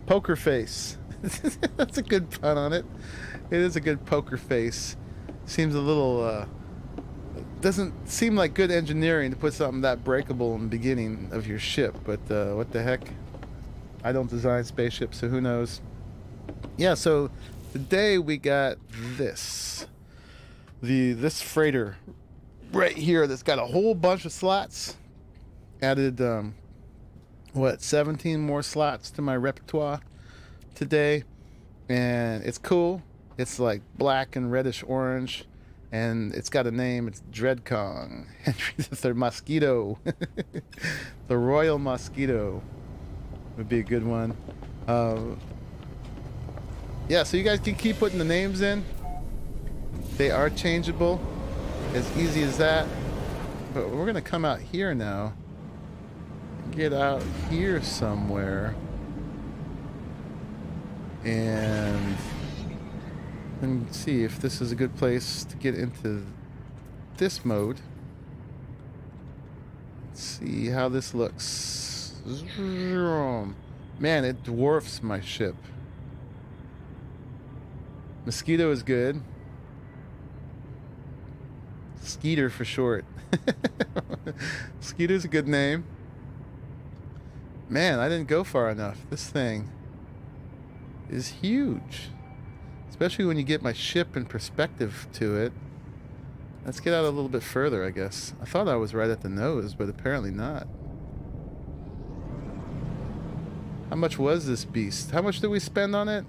Poker face. That's a good pun on it. It is a good poker face. Seems a little doesn't seem like good engineering to put something that breakable in the beginning of your ship, but what the heck? I don't design spaceships, so who knows. Yeah, so Today we got this. This freighter right here that's got a whole bunch of slots. Added, 17 more slots to my repertoire today. And it's cool. It's like black and reddish orange. And it's got a name. It's Dreadkong. Henry III Mosquito. The Royal Mosquito would be a good one. Yeah, so you guys can keep putting the names in. They are changeable. As easy as that. But we're going to come out here now. Get out here somewhere. And see if this is a good place to get into this mode. Let's see how this looks. Man, it dwarfs my ship. Mosquito is good. Skeeter for short. Skeeter's a good name. Man, I didn't go far enough. This thing is huge. Especially when you get my ship in perspective to it. Let's get out a little bit further, I guess. I thought I was right at the nose, but apparently not. How much was this beast? How much did we spend on it?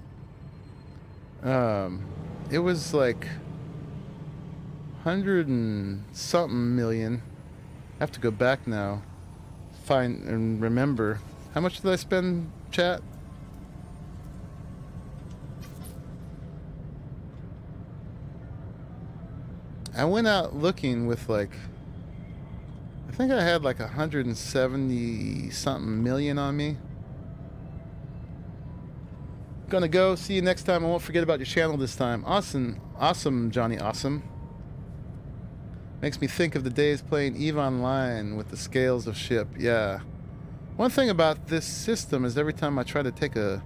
It was like 100 and something million. I have to go back now. Find and remember. How much did I spend, chat? I went out looking with like, I think I had like 170 something million on me. Gonna go. See you next time. I won't forget about your channel this time. Awesome, Johnny Awesome. Makes me think of the days playing EVE Online with the scales of ship. Yeah. One thing about this system is every time I try to take a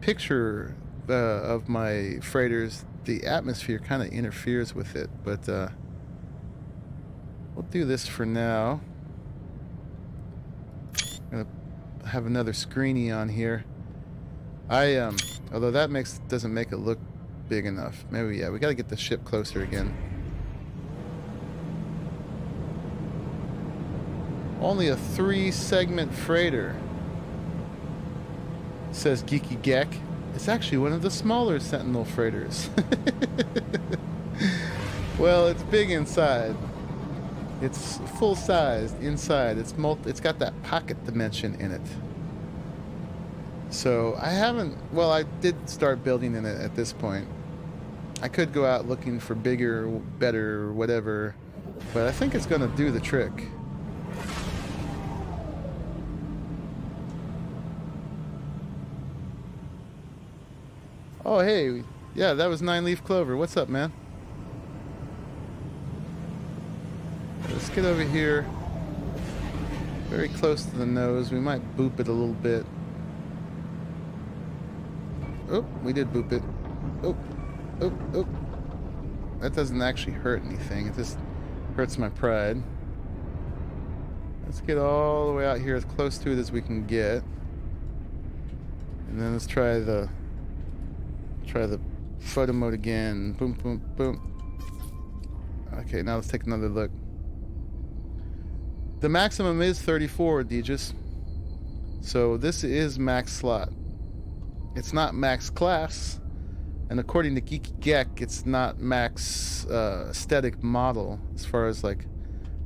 picture of my freighters, the atmosphere kind of interferes with it. But we'll do this for now. I'm gonna have another screeny on here. Although that doesn't make it look big enough. Maybe, yeah, we gotta get the ship closer again. Only a 3-segment freighter, says Geeky Gek. It's actually one of the smaller Sentinel freighters. Well, it's big inside. It's full-sized inside. It's got that pocket dimension in it. So I haven't, well, I did start building in it at this point. I could go out looking for bigger, better, whatever, but I think it's gonna do the trick. Oh, hey, yeah, that was 9-leaf clover. What's up, man? Let's get over here. Very close to the nose. We might boop it a little bit. Oh, we did boop it. Oh, oh, oh. That doesn't actually hurt anything. It just hurts my pride. Let's get all the way out here as close to it as we can get. And then let's try the photo mode again. Boom, boom, boom. Okay, now let's take another look. The maximum is 34, Deegis. So this is max slot. It's not max class. And according to Geeky Gek, it's not max aesthetic model as far as like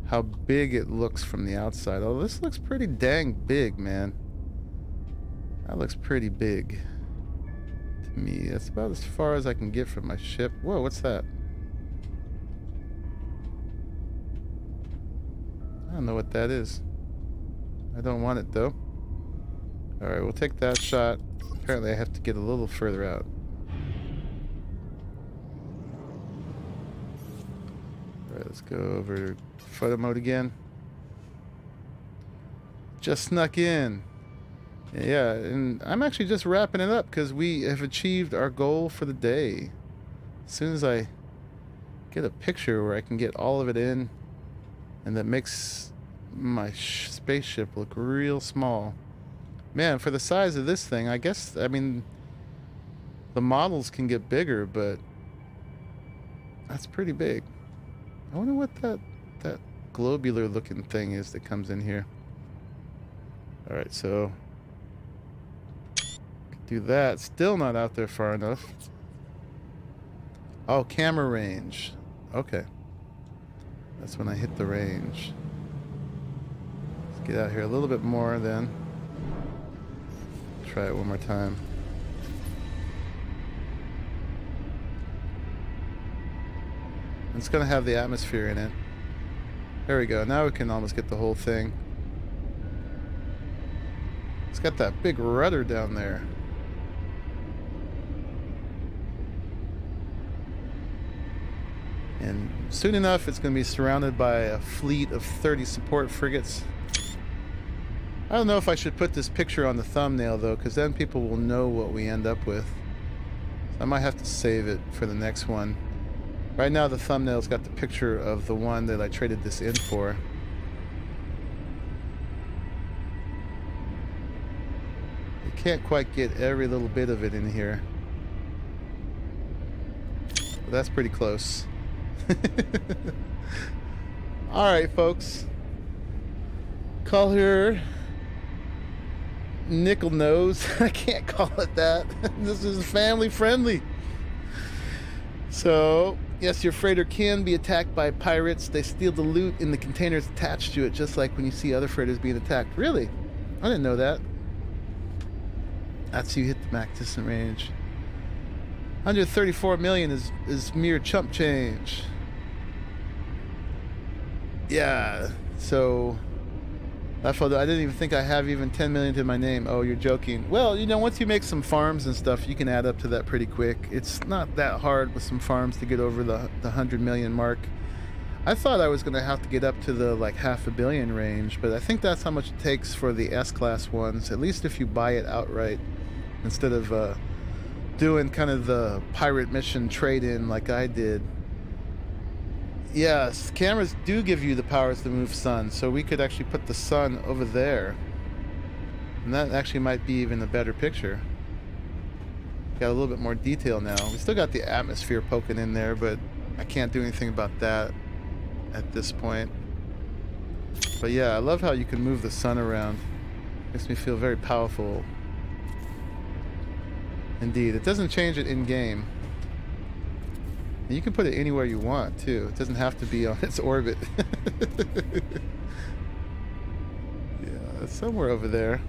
how big it looks from the outside. Oh, this looks pretty dang big, man. That looks pretty big. Me. That's about as far as I can get from my ship. Whoa, what's that? I don't know what that is. I don't want it though. Alright, we'll take that shot. Apparently I have to get a little further out. Alright, let's go over to photo mode again. Just snuck in. Yeah, and I'm actually just wrapping it up because we have achieved our goal for the day. As soon as I get a picture where I can get all of it in, and that makes my spaceship look real small. Man, for the size of this thing, I guess, I mean, The models can get bigger, but that's pretty big. I wonder what that globular looking thing is that comes in here. All right, so do that. Still not out there far enough. Oh, camera range. Okay. That's when I hit the range. Let's get out here a little bit more then. Try it one more time. It's gonna have the atmosphere in it. There we go. Now we can almost get the whole thing. It's got that big rudder down there. And soon enough, it's going to be surrounded by a fleet of 30 support frigates. I don't know if I should put this picture on the thumbnail, though, because then people will know what we end up with. So I might have to save it for the next one. Right now, the thumbnail's got the picture of the one that I traded this in for. You can't quite get every little bit of it in here. But that's pretty close. Alright, folks. Call her Nickel Nose. I can't call it that. This is family friendly. So, yes, your freighter can be attacked by pirates. They steal the loot in the containers attached to it, just like when you see other freighters being attacked. Really? I didn't know that. That's you hit the max distance range. 134 million is mere chump change. Yeah, so that photo, I didn't even think I have even 10 million to my name. Oh, you're joking. Well, you know, once you make some farms and stuff, you can add up to that pretty quick. It's not that hard with some farms to get over the 100 million mark. I thought I was going to have to get up to the like $500 million range, but I think that's how much it takes for the S-class ones, at least if you buy it outright instead of doing kind of the pirate mission trade-in like I did. Yes, cameras do give you the powers to move sun, so we could actually put the sun over there. And that actually might be even a better picture. Got a little bit more detail now. We still got the atmosphere poking in there, but I can't do anything about that at this point. But yeah, I love how you can move the sun around. Makes me feel very powerful. Indeed, it doesn't change it in-game. You can put it anywhere you want, too. It doesn't have to be on its orbit. Yeah, it's somewhere over there.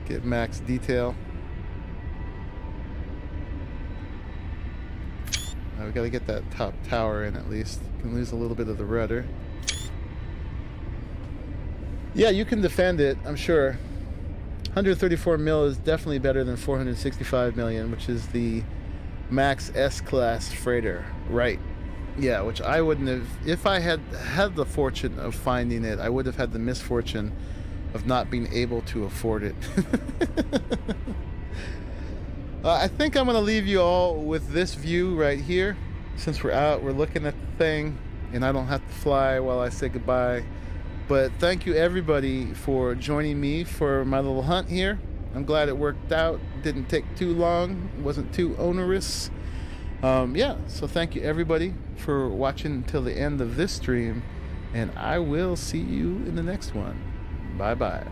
Get max detail. Now we gotta get that top tower in at least. You can lose a little bit of the rudder. Yeah, you can defend it, I'm sure. 134 mil is definitely better than 465 million, which is the max S-class freighter, right? Yeah, which I wouldn't have, if I had had the fortune of finding it, I would have had the misfortune of not being able to afford it. I think I'm going to leave you all with this view right here. Since we're out, we're looking at the thing, and I don't have to fly while I say goodbye. But thank you everybody for joining me for my little hunt here. I'm glad it worked out. Didn't take too long. Wasn't too onerous. Yeah, so thank you everybody for watching until the end of this stream. And I will see you in the next one. Bye-bye.